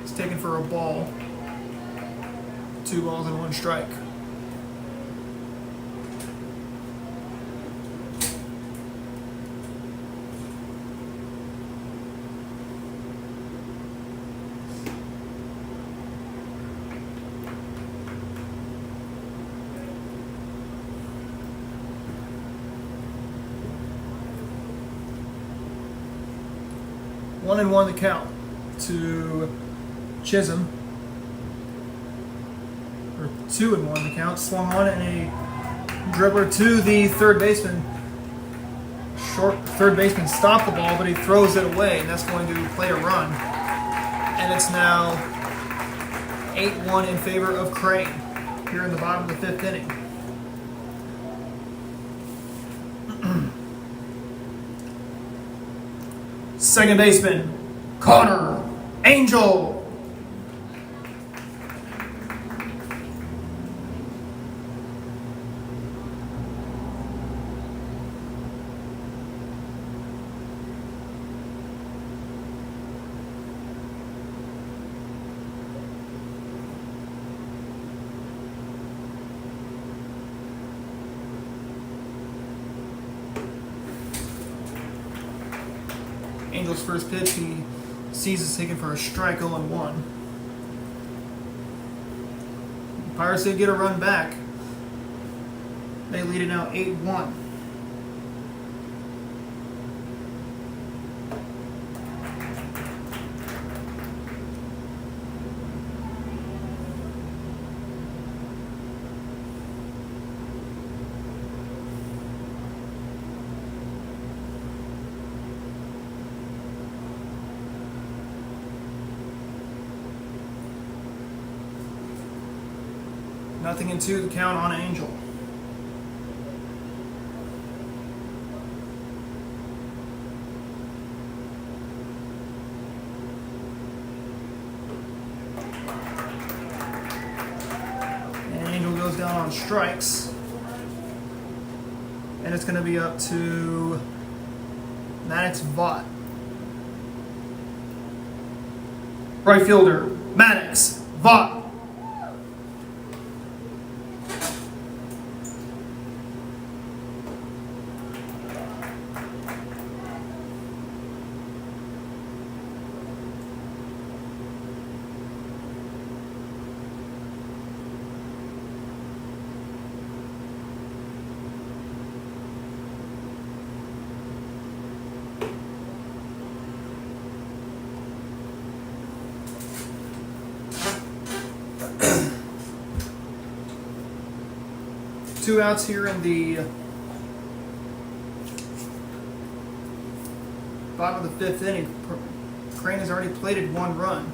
is taken for a ball. 2 balls and 1 strike. One and one the count to Chisholm. Or 2-1 the count. Swung on and a dribbler to the third baseman. Third baseman stopped the ball, but he throws it away, and that's going to play a run. And it's now 8-1 in favor of Crane here in the bottom of the 5th inning. Second baseman, Connor Angel. Angel's first pitch, he Sees is taken for a strike 0-1. Pirates did get a run back. They lead it now 8-1. Nothing in 2, the count on Angel. And Angel goes down on strikes. And it's going to be up to Maddox Vaught. Right fielder, Maddox Vaught. Two outs here in the bottom of the 5th inning. Crane has already plated 1 run.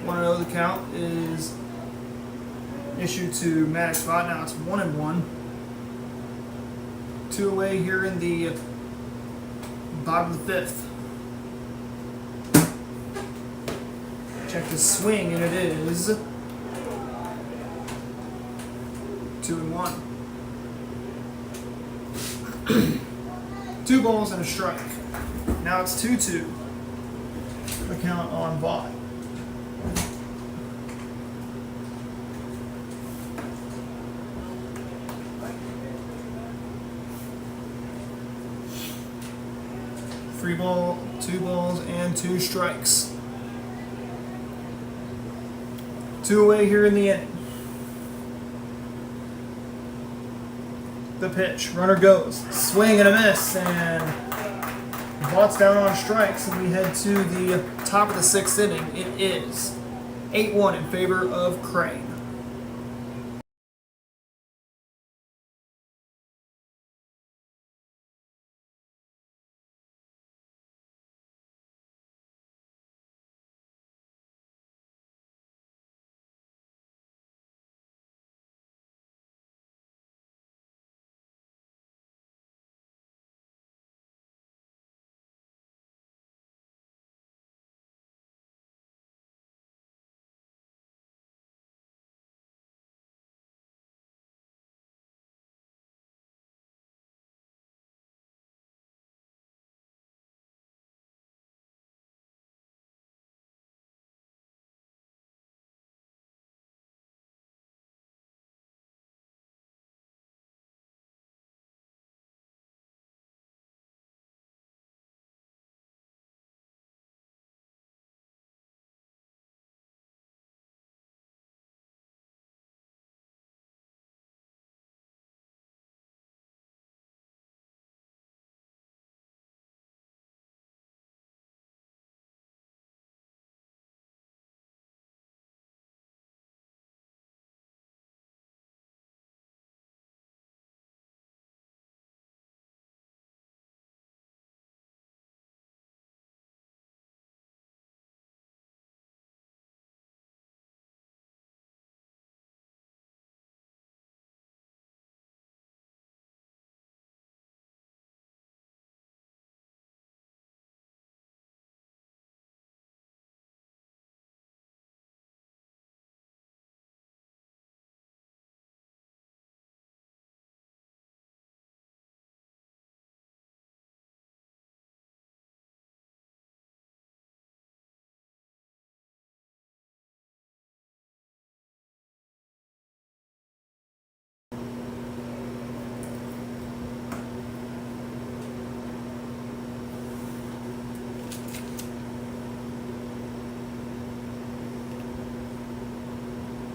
1-0 the count is issued to Maddox Vaught. Now it's 1-1. 2 away here in the bottom of the 5th. Check the swing, and it is 2-1. 2 balls and a strike. Now it's 2-2. The count on Vaught. Free ball, 2 balls, and 2 strikes. 2 away here in the inning. The pitch, runner goes, swing and a miss, and Vaught's down on strikes, and we head to the top of the 6th inning. It is 8-1 in favor of Crane.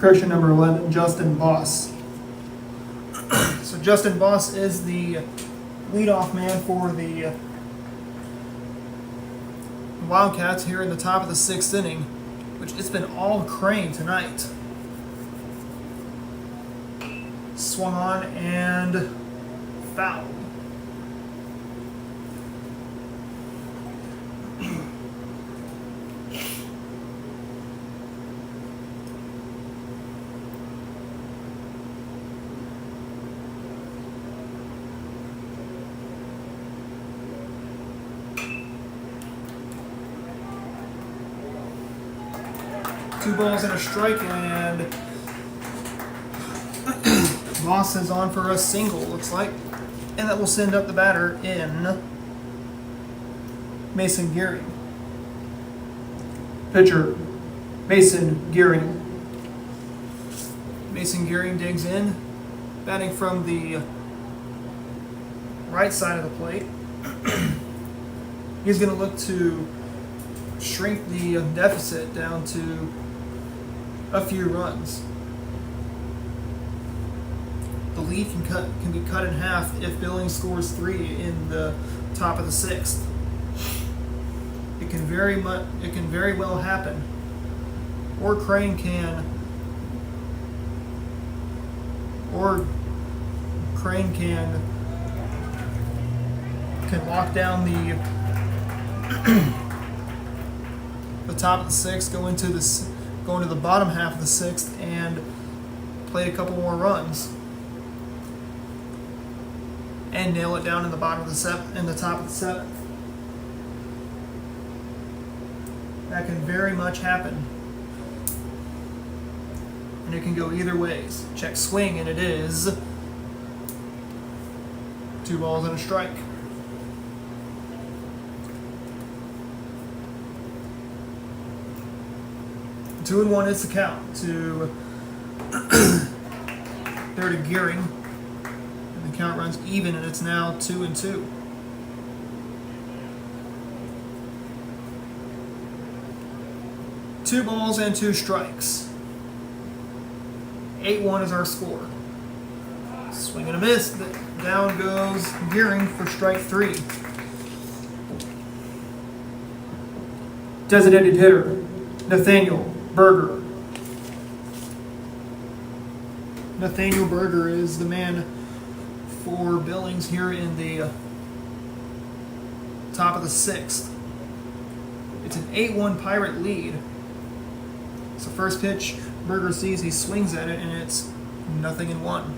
Correction number 11, Justin Boss. So Justin Boss is the leadoff man for the Wildcats here in the top of the 6th inning, which it's been all Crane tonight. Swung on and fouled. Two balls and a strike, and Moss is on for a single, looks like. And that will send up the batter in Mason Gearing. Pitcher, Mason Gearing. Mason Gearing digs in, batting from the right side of the plate. He's going to look to shrink the deficit down to a few runs. The lead can be cut in half if Billings scores 3 in the top of the 6th. It can very well happen. Or Crane can lock down the top of the 6th, go into the bottom half of the 6th, and play a couple more runs, and nail it down in the bottom of the 7th, in the top of the 7th. That can very much happen, and it can go either ways. Check swing, and it is 2 balls and a strike. 2-1 is the count to there to Gearing, and the count runs even, and it's now 2-2. Two balls and 2 strikes. 8-1 is our score. Swing and a miss. Down goes Gearing for strike 3. Designated hitter, Nathaniel Berger. Nathaniel Berger is the man for Billings here in the top of the 6th. It's an 8-1 Pirate lead. So first pitch, Berger sees, he swings at it, and it's 0-1.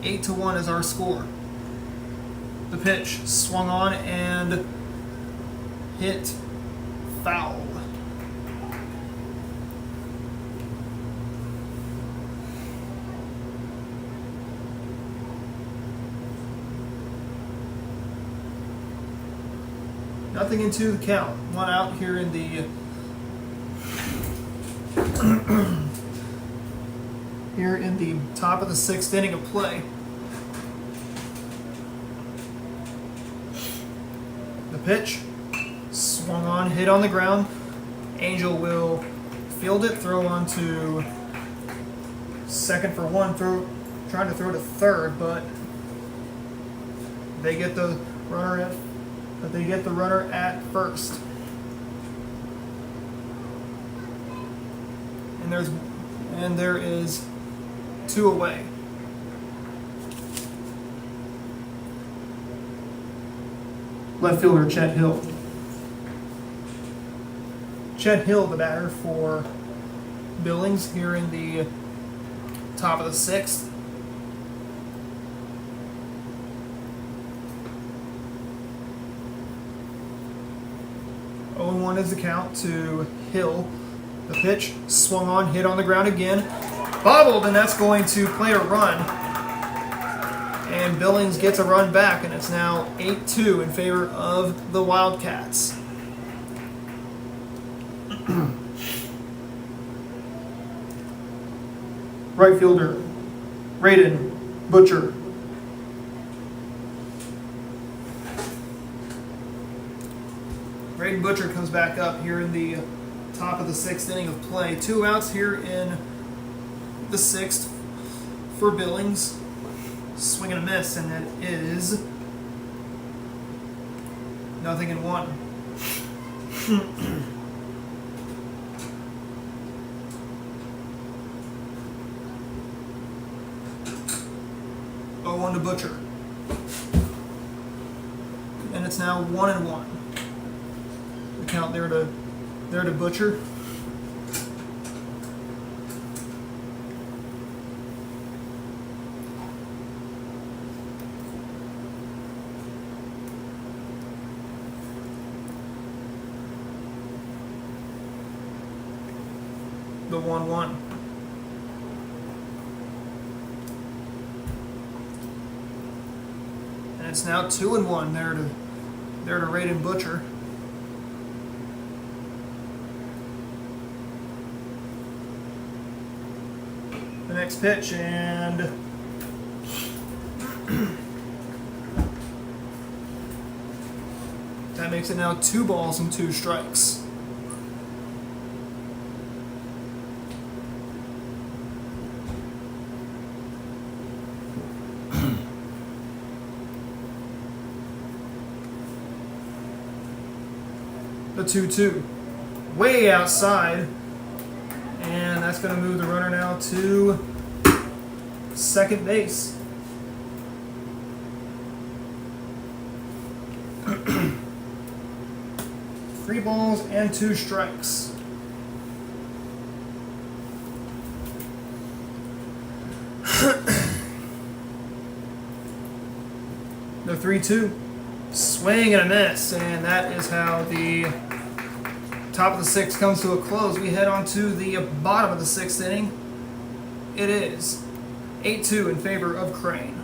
8-1 is our score. The pitch swung on and hit foul. Nothing into the count. 1 out here in the here in the top of the 6th inning of play. The pitch swung on, hit on the ground. Angel will field it, throw on to second for 1, trying to throw to third, but they get the runner at first. And there is 2 away. Left fielder Chet Hill. Chet Hill, the batter for Billings here in the top of the 6th. Oh, 1 is the count to Hill. The pitch swung on, hit on the ground again, bobbled, and that's going to play a run. And Billings gets a run back, and it's now 8-2 in favor of the Wildcats. Right fielder, Raiden Butcher. Braden Butcher comes back up here in the top of the 6th inning of play. 2 outs here in the 6th for Billings. Swing and a miss, and that is 0-1. 0-1 to Butcher. And it's now 1-1. The count there to Butcher. The 1-1. And it's now 2-1 there to Braden Butcher. The next pitch, and that makes it now 2 balls and 2 strikes. The 2-2, way outside, and that's going to move the runner now to second base. Three balls and 2 strikes. The 3-2, swing and a miss, and that is how the top of the 6th comes to a close. We head on to the bottom of the 6th inning. It is 8-2 in favor of Crane.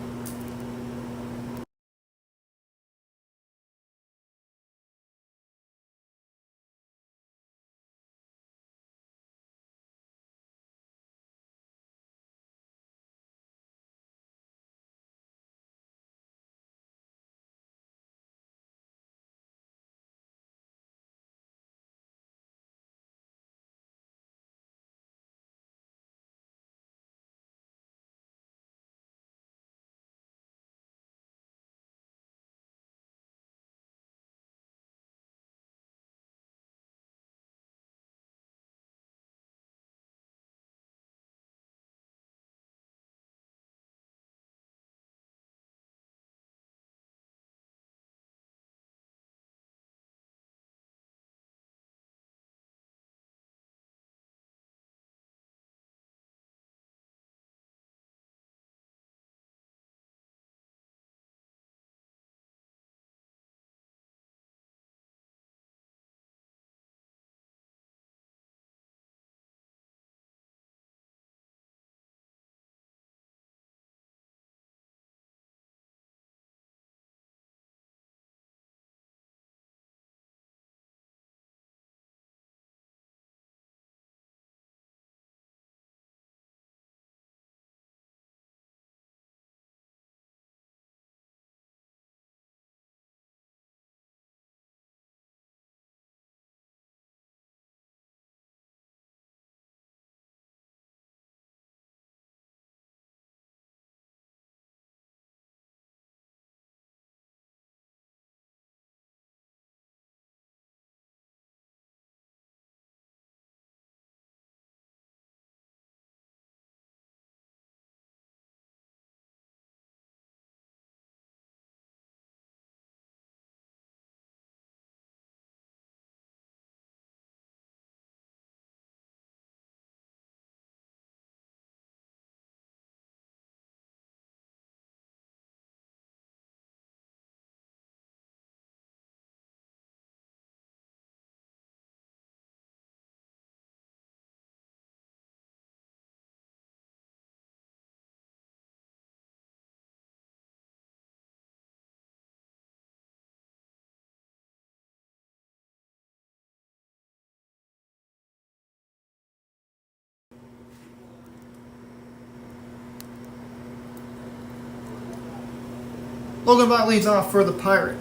Logan Vaught leads off for the Pirate.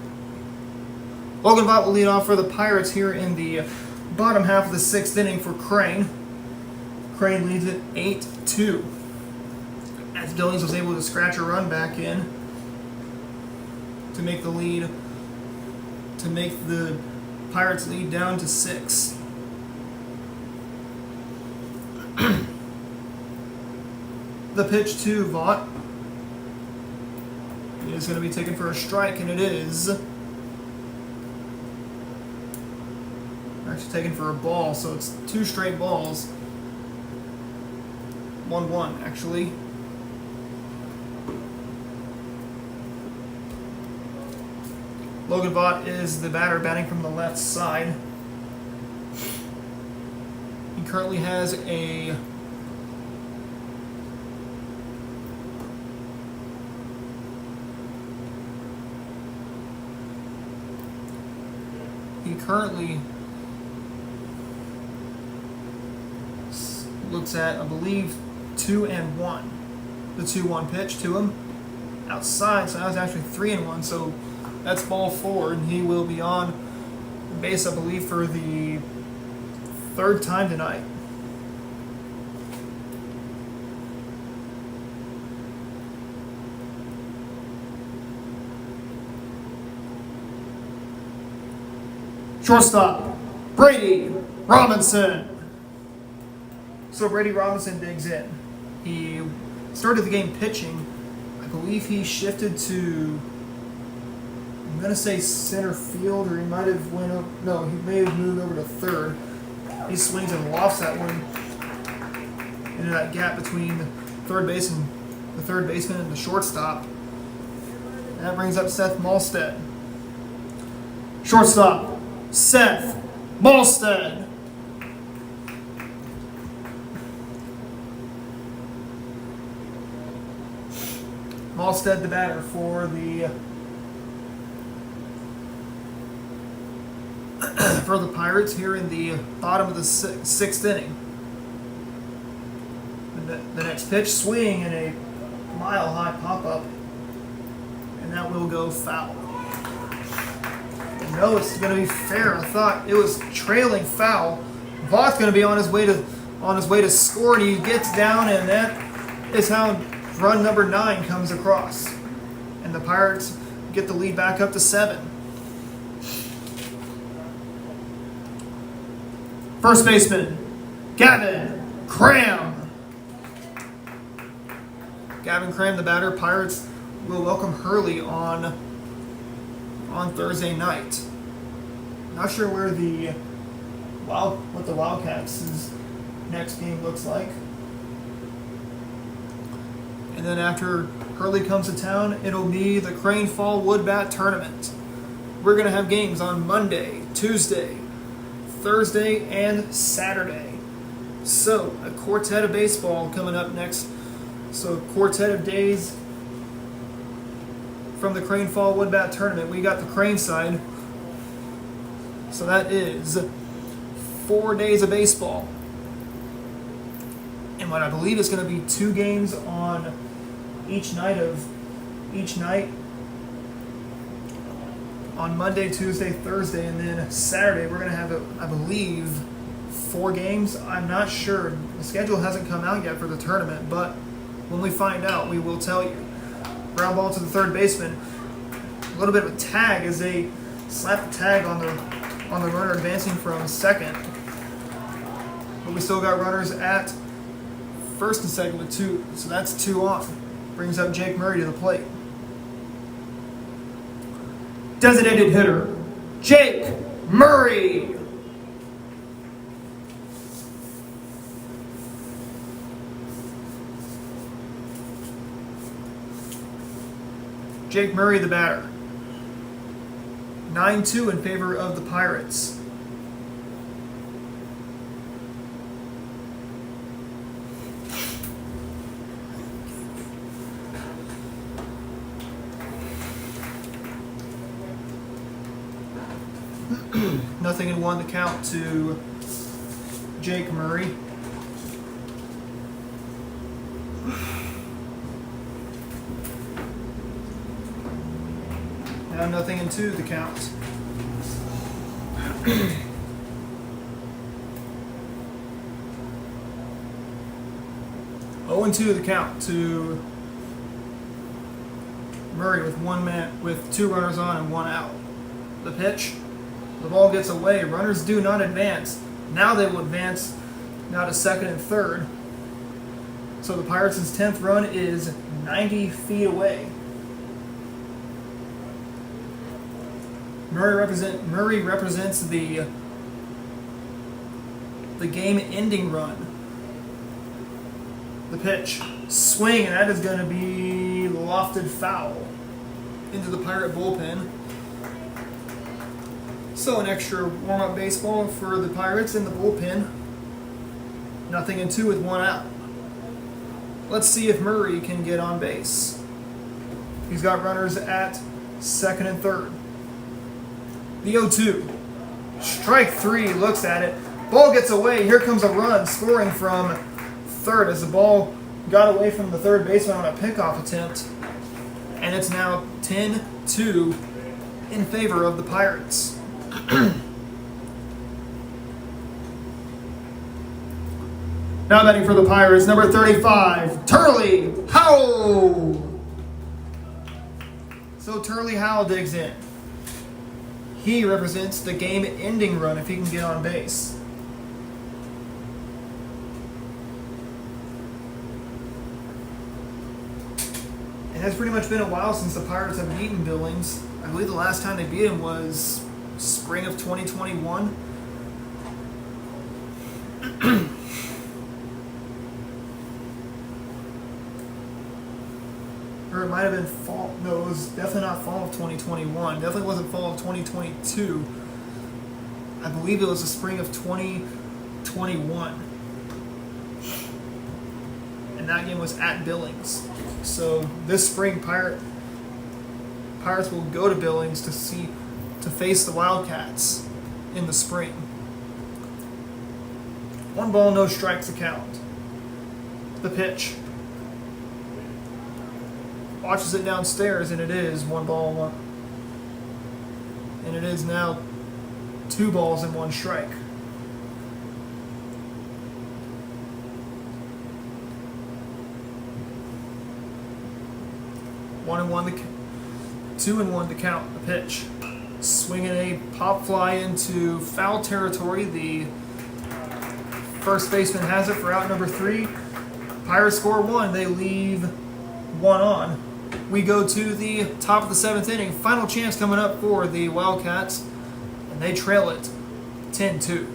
Logan Vaught will lead off for the Pirates here in the bottom half of the 6th inning for Crane. Crane leads it 8-2. As Billings was able to scratch a run back in to make the lead, to make the Pirates lead down to 6. The pitch to Vaught is going to be taken for a strike, and it is actually taken for a ball, so it's 2 straight balls. 1-1 actually. Logan Vaught is the batter, batting from the left side. He currently has a looks at, I believe, 2-1. The 2-1 pitch to him outside, so that was actually 3-1. So that's ball forward, and he will be on base, I believe, for the 3rd time tonight. Shortstop, Brady Robinson. So Brady Robinson digs in. He started the game pitching. I believe he shifted to, I'm going to say center field, or he might have went up, no, he may have moved over to third. He swings and lofts that one into that gap between the third baseman and the shortstop. And that brings up Seth Malstead. Shortstop, Seth Malstead. Malstead, the batter for the Pirates here in the bottom of the 6th inning. The next pitch, swing and a mile-high pop-up, and that will go foul. No, it's going to be fair. I thought it was trailing foul. Vaught's going to be on his way to score, and he gets down, and that is how run number 9 comes across, and the Pirates get the lead back up to 7. First baseman, Gavin Cram. Gavin Cram, the batter. Pirates will welcome Hurley on Thursday night. Not sure where what the Wildcats' next game looks like. And then after Hurley comes to town, it'll be the Crane Fall Wood Bat Tournament. We're going to have games on Monday, Tuesday, Thursday, and Saturday. So, a quartet of baseball coming up next. So, quartet of days from the Crane Fall Wood Bat Tournament. We got the Crane side. So that is 4 days of baseball. And what I believe is going to be 2 games on each night on Monday, Tuesday, Thursday, and then Saturday we're going to have, I believe, 4 games. I'm not sure. The schedule hasn't come out yet for the tournament, but when we find out, we will tell you. Ground ball to the third baseman. A little bit of a tag as they slap the tag on the runner advancing from second. But we still got runners at first and second with 2, so that's 2 on. Brings up Jake Murray to the plate. Designated hitter, Jake Murray. Jake Murray, the batter. 9-2 in favor of the Pirates. Nothing in 1 to count to Jake Murray. Now nothing in 2 to count. 0-2 the count to Murray with 2 runners on and 1 out. The pitch, the ball gets away. Runners do not advance. Now they will advance now to second and third. So the Pirates' 10th run is 90 feet away. Murray represents the game-ending run. The pitch, swing, and that is going to be lofted foul into the Pirate bullpen. So an extra warm-up baseball for the Pirates in the bullpen. 0-2 with 1 out. Let's see if Murray can get on base. He's got runners at second and third. The 0-2. Strike 3, looks at it. Ball gets away. Here comes a run scoring from third as the ball got away from the third baseman on a pickoff attempt. And it's now 10-2 in favor of the Pirates. Now batting for the Pirates, number 35, Turley Howell. So Turley Howell digs in. He represents the game-ending run if he can get on base. It has pretty much been a while since the Pirates have beaten Billings. I believe the last time they beat him was spring of 2021. Or it might have been fall. No, it was definitely not fall of 2021. Definitely wasn't fall of 2022. I believe it was the spring of 2021. And that game was at Billings. So this spring, Pirates will go to Billings to face the Wildcats in the spring. 1 ball, no strikes to count. The pitch. Watches it downstairs, and it is 1 ball, 1. And it is now 2 balls and 1 strike. One and one, 2-1 to count. The pitch, swinging a pop fly into foul territory. The first baseman has it for out number 3. Pirates score 1. They leave 1 on. We go to the top of the 7th inning. Final chance coming up for the Wildcats, and they trail it 10-2.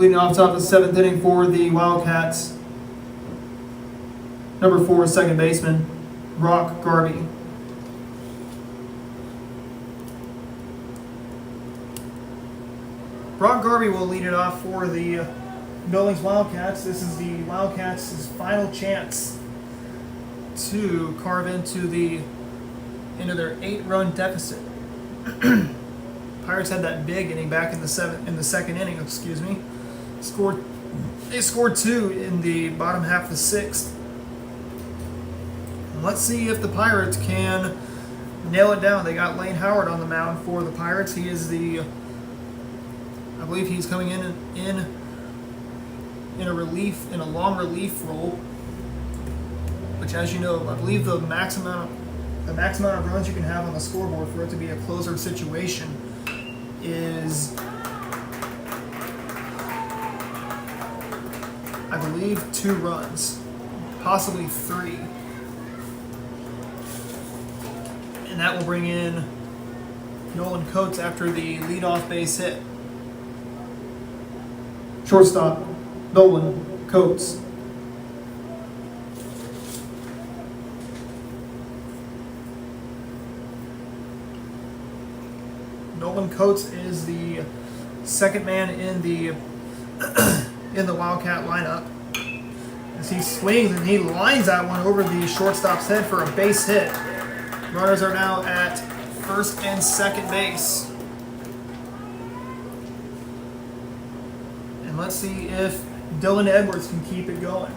Leading off top of the seventh inning for the Wildcats, number 4, second baseman, Brock Garvey. Brock Garvey will lead it off for the Billings Wildcats. This is the Wildcats' final chance to carve into their 8-run deficit. Pirates had that big inning back in the second inning. They scored 2 in the bottom half of the 6th. And let's see if the Pirates can nail it down. They got Lane Howard on the mound for the Pirates. He is I believe he's coming in a long relief role, which, as you know, I believe the max amount of runs you can have on the scoreboard for it to be a closer situation is, I believe, 2 runs, possibly 3. And that will bring in Nolan Coates after the leadoff base hit. Shortstop, Nolan Coates. Nolan Coates is the second man in the Wildcat lineup. As he swings and he lines that one over the shortstop's head for a base hit. Runners are now at first and second base. And let's see if Dylan Edwards can keep it going.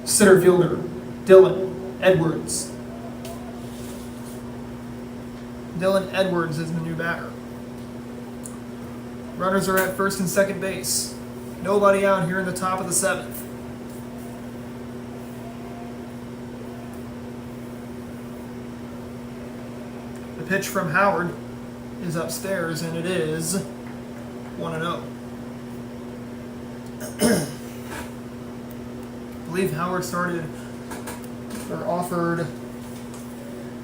Center fielder, Dylan Edwards. Dylan Edwards is the new batter. Runners are at first and second base. Nobody out here in the top of the 7th. The pitch from Howard is upstairs, and it is 1-0. I believe Howard offered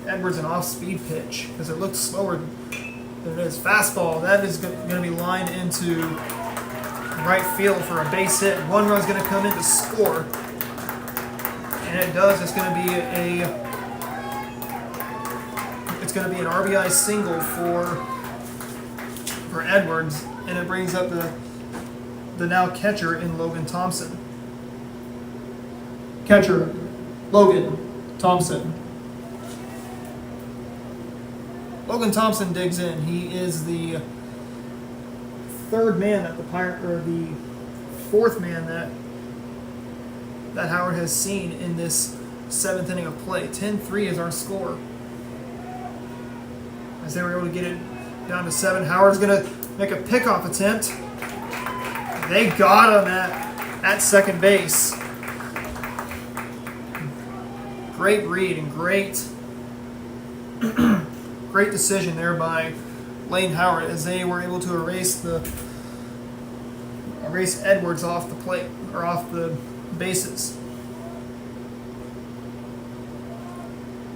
Edwards an off-speed pitch because it looked slower than it is. Fastball, that is going to be lined into right field for a base hit. 1 run's going to come in to score, and it does. It's going to be an RBI single for Edwards, and it brings up the now catcher in Logan Thompson. Catcher, Logan Thompson. Logan Thompson digs in. He is the 3rd man that the the 4th man that Howard has seen in this 7th inning of play. 10-3 is our score. As they were able to get it down to 7, Howard's going to make a pickoff attempt. They got him at second base. Great read and great decision there by Lane Howard as they were able to erase Edwards off the plate or off the bases.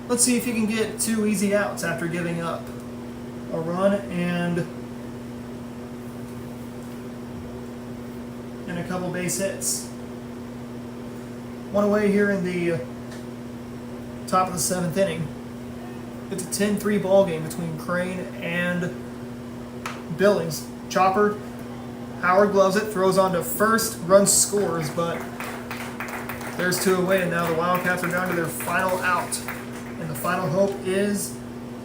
Let's see if he can get 2 easy outs after giving up a run and a couple base hits. 1 away here in the top of the 7th inning. It's a 10-3 ball game between Crane and Billings. Chopper, Howard gloves it, throws on to first, run scores, but there's 2 away, and now the Wildcats are down to their final out. And the final hope is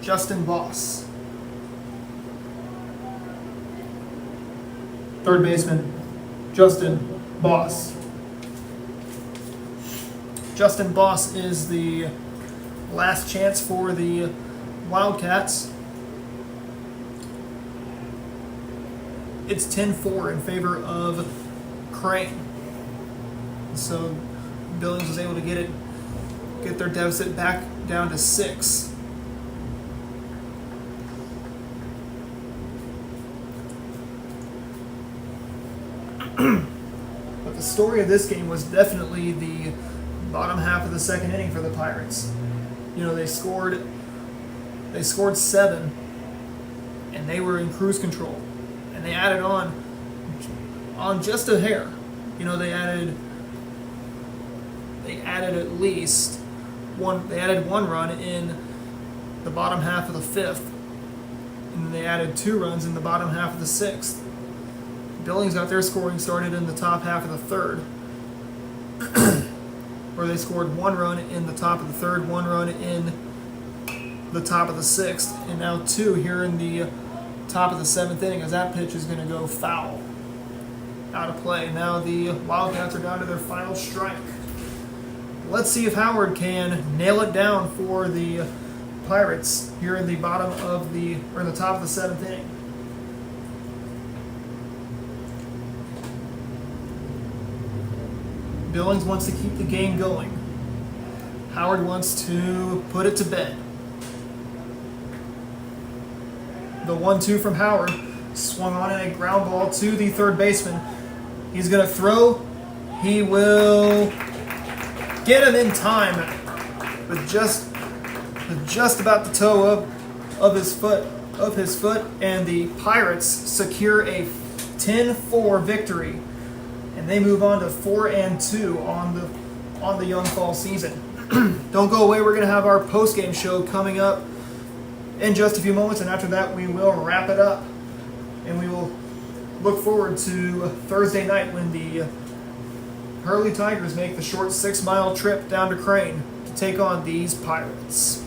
Justin Boss. Third baseman, Justin Boss. Justin Boss is the last chance for the Wildcats. It's 10-4 in favor of Crane. So Billings was able to get their deficit back down to 6. But the story of this game was definitely the bottom half of the 2nd inning for the Pirates. You know, they scored 7, and they were in cruise control. And they added on on just a hair. They added at least one. They added 1 run in the bottom half of the 5th, and they added 2 runs in the bottom half of the 6th. Billings got their scoring started in the top half of the 3rd, where they scored 1 run in the top of the 3rd, 1 run in the top of the 6th, and now 2 here in the top of the 7th inning, as that pitch is going to go foul, out of play. Now the Wildcats are down to their final strike. Let's see if Howard can nail it down for the Pirates here in the top of the 7th inning. Billings wants to keep the game going. Howard wants to put it to bed. The 1-2 from Howard swung on in a ground ball to the third baseman. He's going to throw. He will get him in time, with just about the toe of his foot, and the Pirates secure a 10-4 victory, and they move on to 4-2 on the young fall season. Don't go away. We're going to have our post-game show coming up in just a few moments, and after that we will wrap it up, and we will look forward to Thursday night when the Hurley Tigers make the short 6-mile trip down to Crane to take on these Pirates.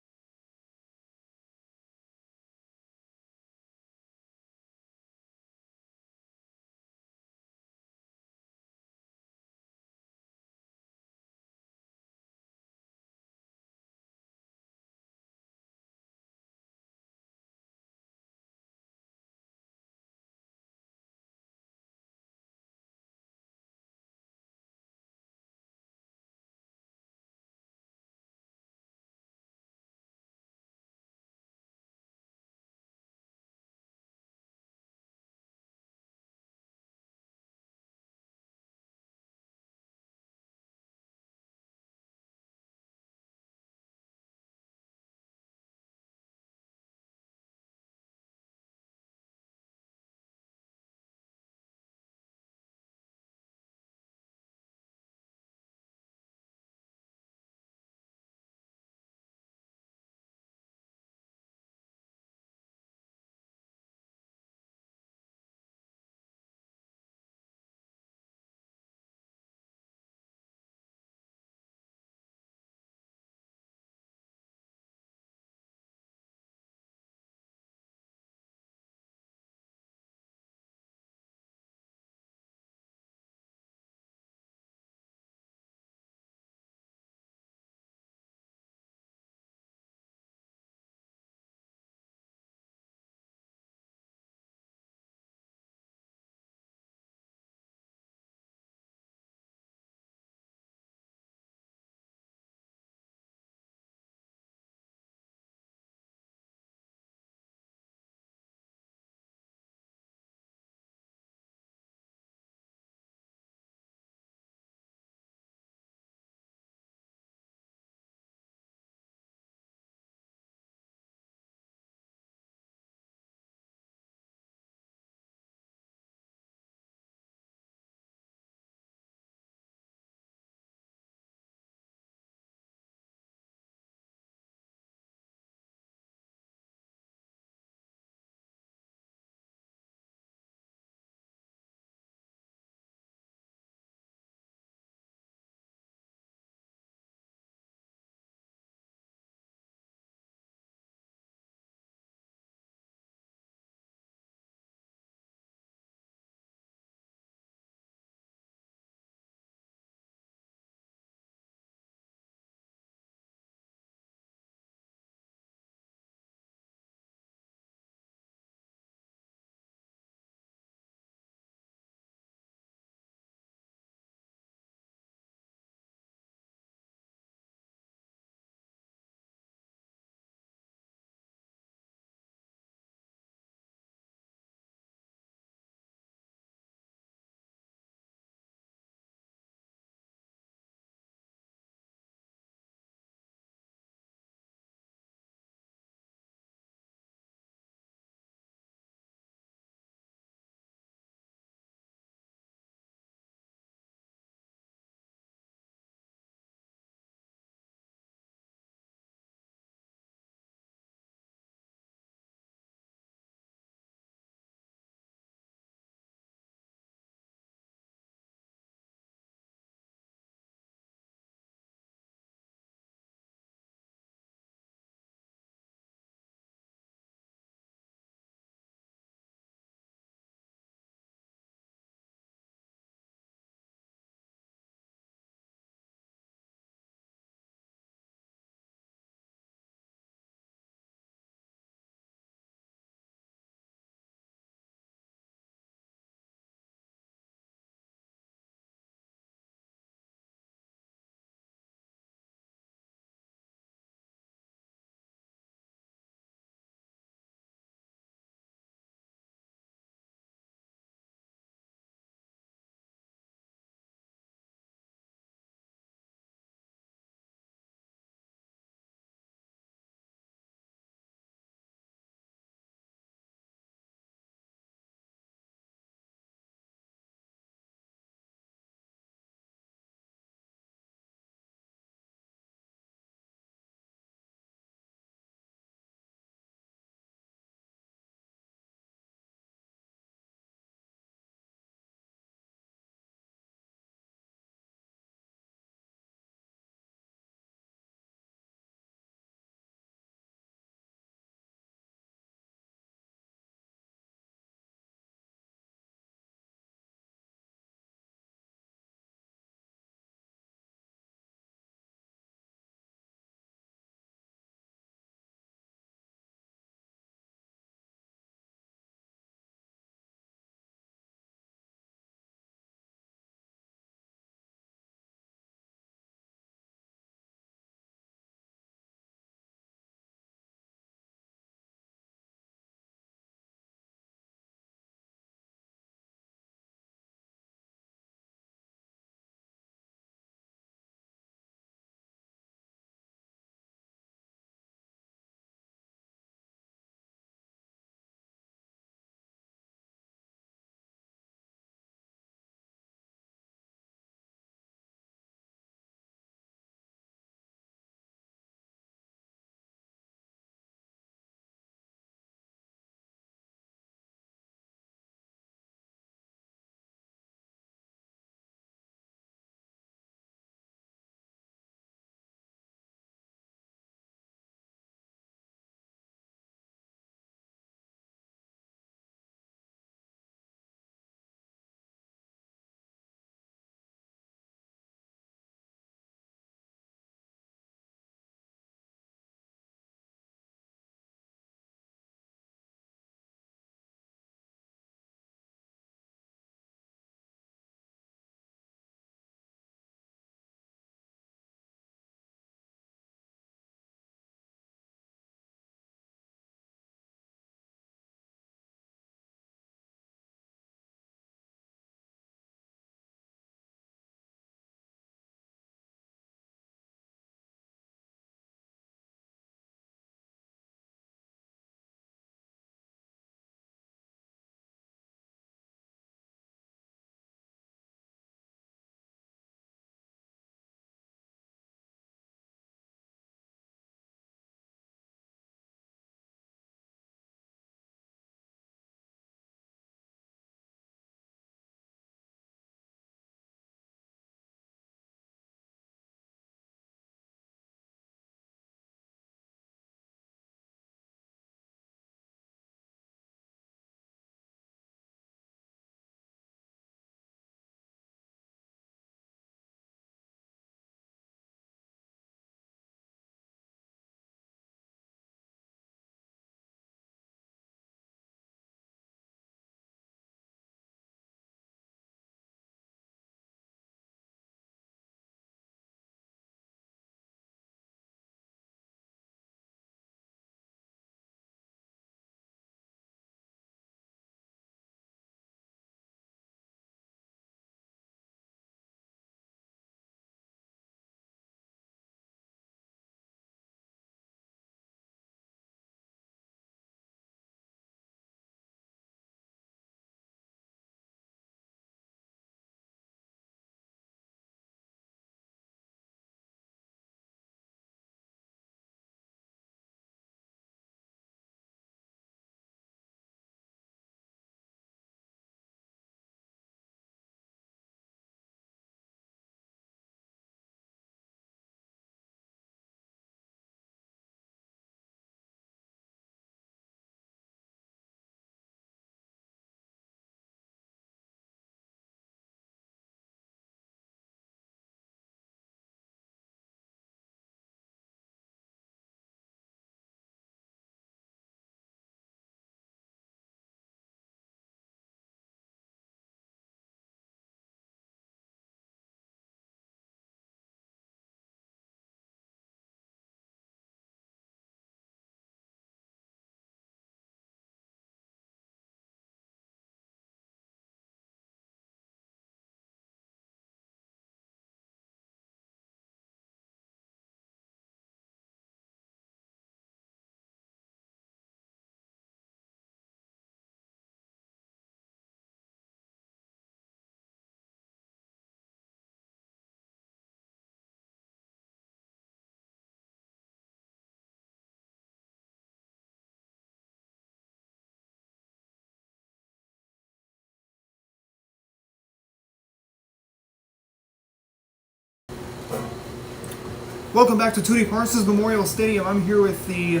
Welcome back to Tootie Parsons Memorial Stadium. I'm here with the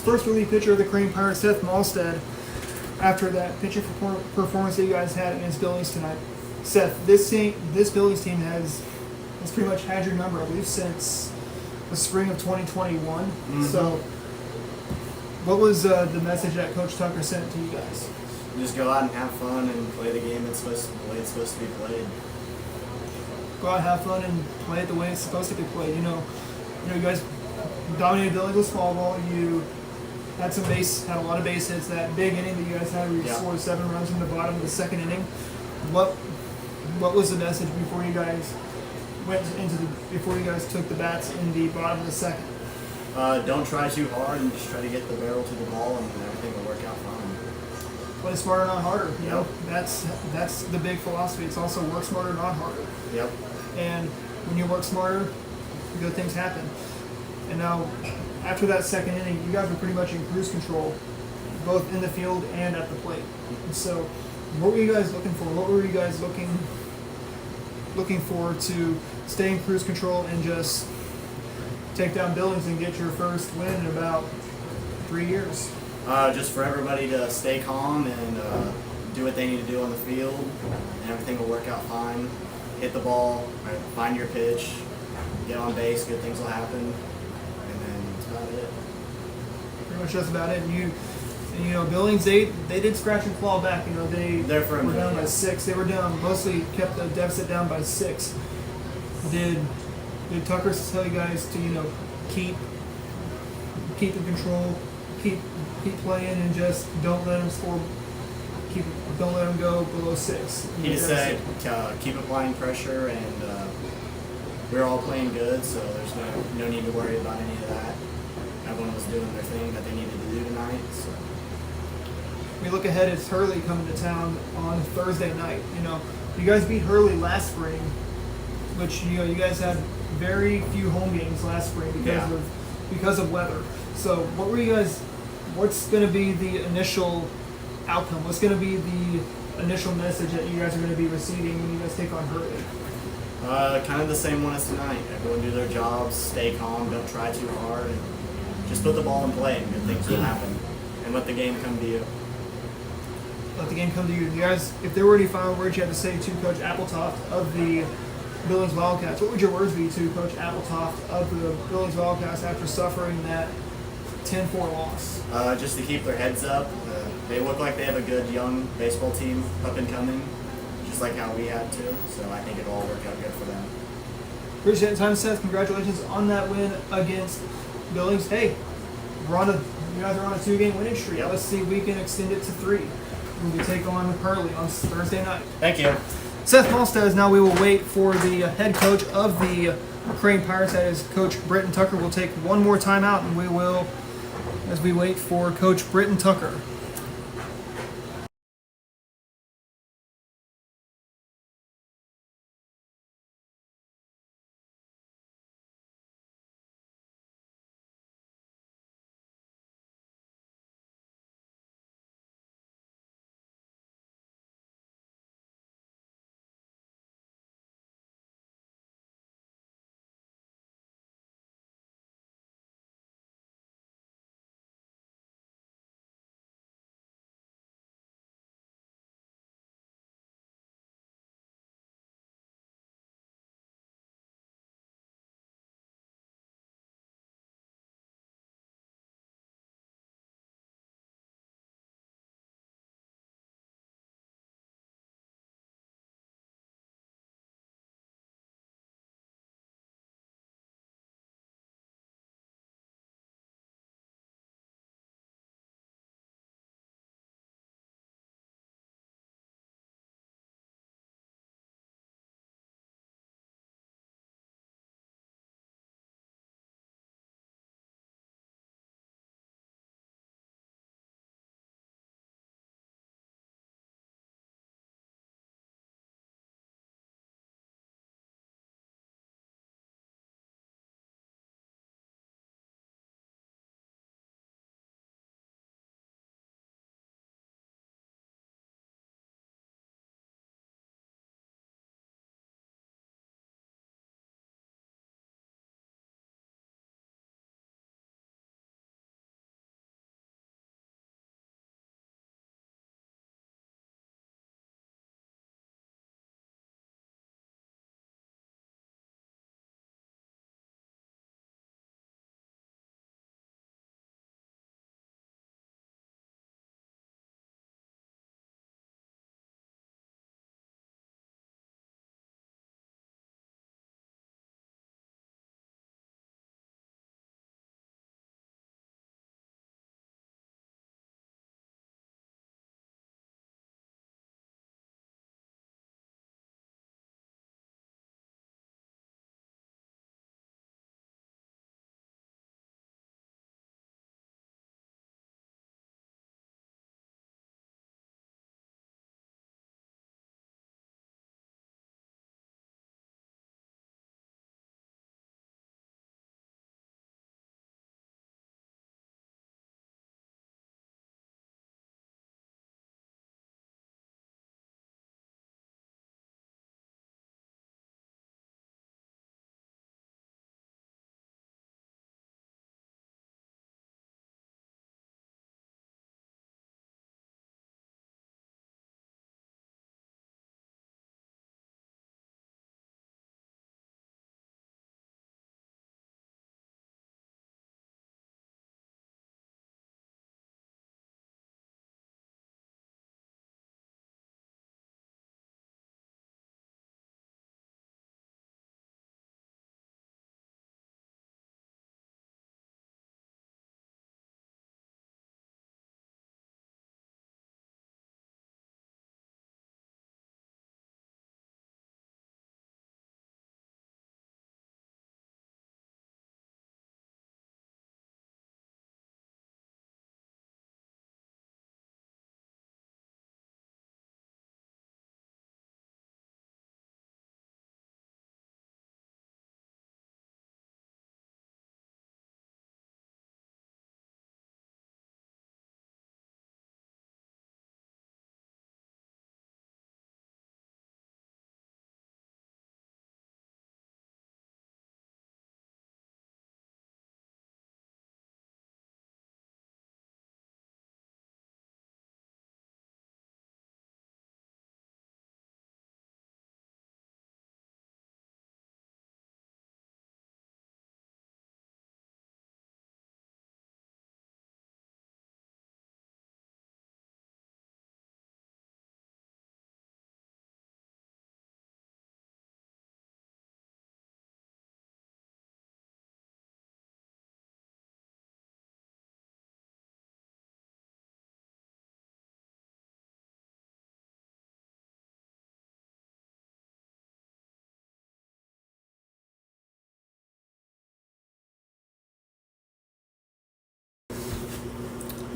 first relief pitcher of the Crane Pirates, Seth Malstead, after that pitching performance that you guys had against Billings tonight. Seth, this Billings team has pretty much had your number, I believe, since the spring of 2021. Mm-hmm. So, what was the message that Coach Tucker sent to you guys? Just go out and have fun and play the game it's supposed to be played. Go out, have fun, and play it the way it's supposed to be played. You guys dominated Billings with small ball. You had a lot of base hits. That big inning that you guys had, where you scored 7 runs in the bottom of the second inning. What was the message before you guys took the bats in the bottom of the second? Don't try too hard and just try to get the barrel to the ball, and everything will work out fine. Play smarter, not harder. You know, that's the big philosophy. It's also work smarter, not harder. Yep. And when you work smarter, good things happen. And now, after that second inning, you guys were pretty much in cruise control, both in the field and at the plate. So, what were you guys looking for? What were you guys looking for to stay in cruise control and just take down Billings and get your first win in about 3 years? Just for everybody to stay calm and do what they need to do on the field, and everything will work out fine. Hit the ball, find your pitch, get on base, good things will happen, and then that's about it. Pretty much that's about it. And Billings, they did scratch and claw back. They were down by 6. They were down, mostly kept the deficit down by 6. Did Tucker tell you guys to keep in control, keep playing, and just don't let them score? Don't let them go below 6. He just said keep applying pressure, and we're all playing good, so there's no need to worry about any of that. Everyone was doing their thing that they needed to do tonight. So. We look ahead. It's Hurley coming to town on Thursday night. You guys beat Hurley last spring, which you guys had very few home games last spring because of weather. So what's going to be the initial outcome? What's going to be the initial message that you guys are going to be receiving when you guys take on Hurley? Kind of the same one as tonight. Everyone do their jobs, stay calm, don't try too hard, and just put the ball in play, and good things will happen. And let the game come to you. Let the game come to you. You guys, if there were any final words you had to say to Coach Appletoft of the Billings Wildcats, what would your words be to Coach Appletoft of the Billings Wildcats after suffering that 10-4 loss? Just to keep their heads up. They look like they have a good young baseball team up and coming, just like how we had to. So I think it'll all work out good for them. Appreciate the time, Seth. Congratulations on that win against Billings. Hey, you guys are on a 2-game winning streak. Yep. Let's see if we can extend it to 3 when we take on Hurley on Thursday night. Thank you. Seth Malstead. Now we will wait for the head coach of the Crane Pirates, that is Coach Britton Tucker. We'll take one more timeout, and we will, as we wait for Coach Britton Tucker.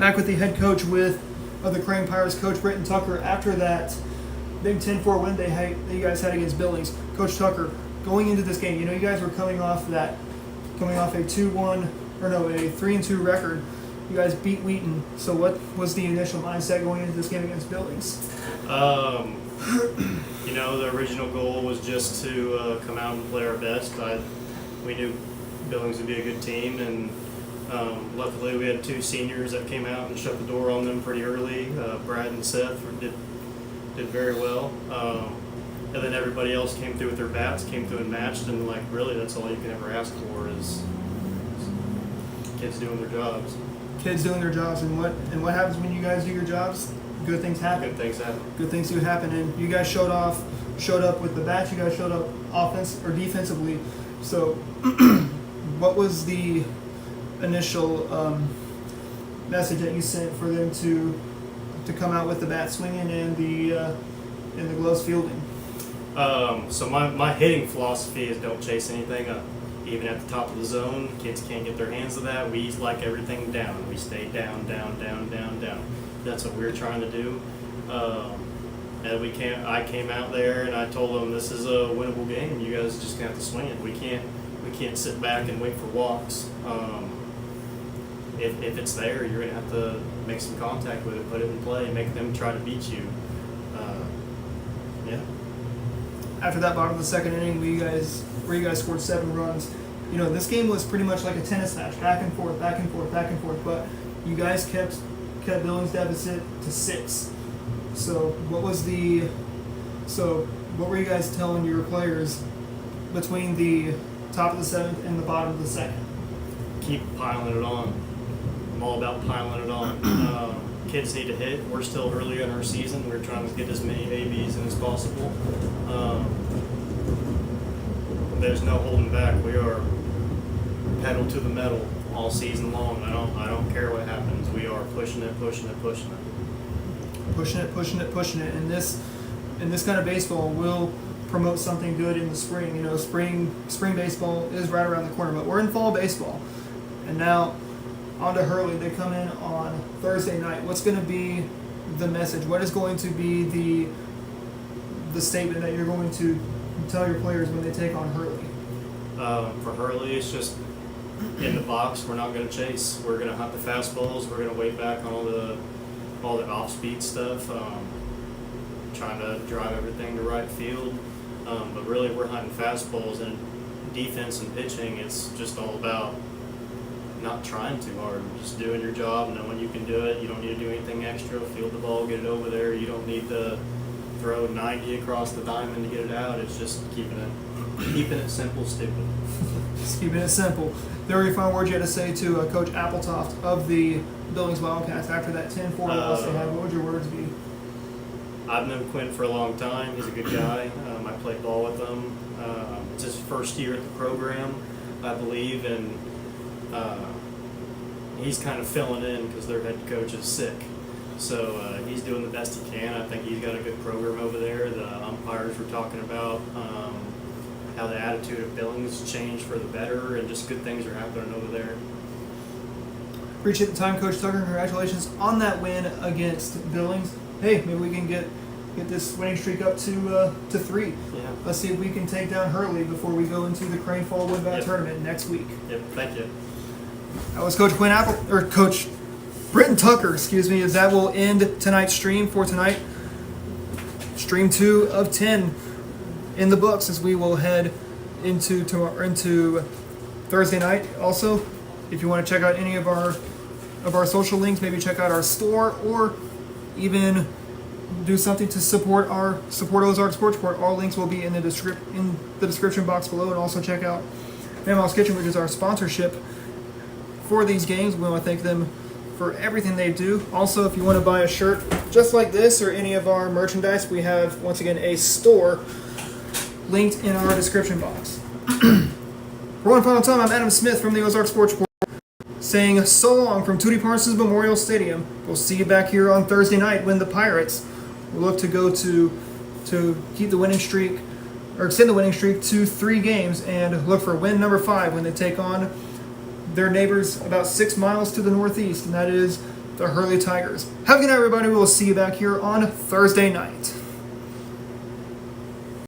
back with the head coach of the Crane Pirates, Coach Britton Tucker. After that big 10-4 win that you guys had against Billings, Coach Tucker, going into this game, you guys were coming off a 3-2 record. You guys beat Wheaton. So what was the initial mindset going into this game against Billings? The original goal was just to come out and play our best. We knew Billings would be a good team, and luckily we had 2 seniors that came out and shut the door on them pretty early. Brad and Seth did very well. And then everybody else came through with their bats, came through and matched, and really that's all you can ever ask for is kids doing their jobs. Kids doing their jobs, and what happens when you guys do your jobs? Good things happen. Good things happen. Good things do happen, and you guys showed up with the bats. You guys showed up offense or defensively. So, what was the initial message that you sent for them to come out with the bat swinging and the gloves fielding? So my hitting philosophy is don't chase anything up. Even at the top of the zone, kids can't get their hands to that. We like everything down. We stay down, down, down, down, down. That's what we're trying to do. And I came out there and I told them this is a winnable game. You guys just gonna have to swing it. We can't sit back and wait for walks. If it's there, you're gonna have to make some contact with it, put it in play, make them try to beat you. Yeah. After that bottom of the second inning, where you guys scored 7 runs. This game was pretty much like a tennis match, back and forth, back and forth, back and forth. But you guys kept Billings' deficit to 6. So what were you guys telling your players between the top of the 7th and the bottom of the 2nd? Keep piling it on. I'm all about piling it on. Kids need to hit. We're still early in our season. We're trying to get as many ABs in as possible. There's no holding back. We are pedal to the metal all season long. I don't care what happens. We are pushing it. And this kind of baseball will promote something good in the spring. Spring baseball is right around the corner, but we're in fall baseball. And now on to Hurley. They come in on Thursday night. What's going to be the message? What is going to be the statement that you're going to tell your players when they take on Hurley? For Hurley, it's just in the box. We're not going to chase. We're going to hunt the fastballs. We're going to wait back on all the off-speed stuff, trying to drive everything to right field. But really, we're hunting fastballs, and defense and pitching, it's just all about not trying too hard, just doing your job, knowing you can do it. You don't need to do anything extra. Field the ball, get it over there. You don't need to throw 90 across the diamond to get it out. It's just keeping it simple, stupid. Just keeping it simple. There were your final words you had to say to Coach Appletoft of the Billings Wildcats after that 10-4 loss they had. What would your words be? I've known Quinn for a long time. He's a good guy. I played ball with him. It's his first year at the program, I believe, and he's kind of filling in because their head coach is sick. So he's doing the best he can. I think he's got a good program over there. The umpires were talking about how the attitude of Billings changed for the better, and just good things are happening over there. Appreciate the time, Coach Tucker. Congratulations on that win against Billings. Hey, maybe we can get this winning streak up to 3. Yeah. Let's see if we can take down Hurley before we go into the Crane Fall Wood Bat Tournament next week. Yep, thank you. That was Coach Coach Britton Tucker, as that will end tonight's stream for tonight. Stream 2 of 10 in the books as we will head into Thursday night. Also, if you want to check out any of our social links, maybe check out our store or even do something to support Ozark Sports Report. All links will be in the description box below, and also check out Mamaw's Kitchen, which is our sponsorship for these games. We want to thank them for everything they do. Also, if you want to buy a shirt just like this or any of our merchandise, we have, once again, a store linked in our description box. For one final time, I'm Adam Smith from the Ozark Sports Report, saying so long from Tootie Parsons Memorial Stadium. We'll see you back here on Thursday night when the Pirates will look to go to keep the winning streak, or extend the winning streak to 3 games, and look for win number 5 when they take on their neighbors about 6 miles to the northeast, and that is the Hurley Tigers. Have a good night, everybody. We will see you back here on Thursday night.